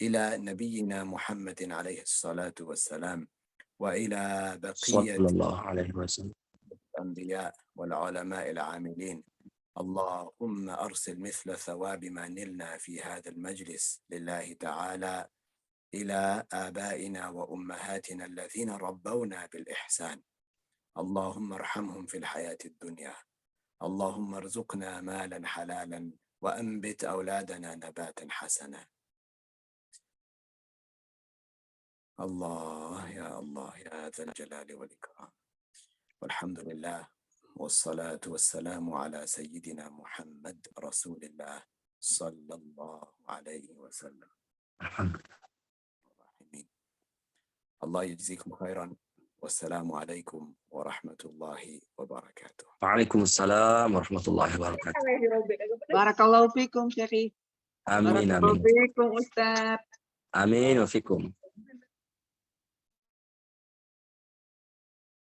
Speaker 1: إلى نبينا محمد عليه الصلاة والسلام وإلى بقية
Speaker 2: صلى الله عليه وسلم
Speaker 1: الأنبياء والعلماء العاملين. اللهم أرسل مثل ثواب ما نلنا في هذا المجلس لله تعالى إلى آبائنا وأمهاتنا الذين ربونا بالإحسان. اللهم ارحمهم في الحياة الدنيا. اللهم ارزقنا مالا حلالا وأنبت أولادنا نباتا حسنا. الله يا الله يا ذا الجلال والإكرام. والحمد لله والصلاة والسلام على سيدنا محمد رسول الله صلى الله عليه وسلم.
Speaker 2: الحمد لله.
Speaker 1: الله يجزيكم خيرا والسلام عليكم ورحمة الله وبركاته.
Speaker 2: وعليكم السلام ورحمة الله وبركاته.
Speaker 3: بارك الله فيكم شيخي.
Speaker 2: آمين
Speaker 3: بارك الله
Speaker 2: آمين.
Speaker 3: فيكم أستاذ.
Speaker 2: آمين وفيكم.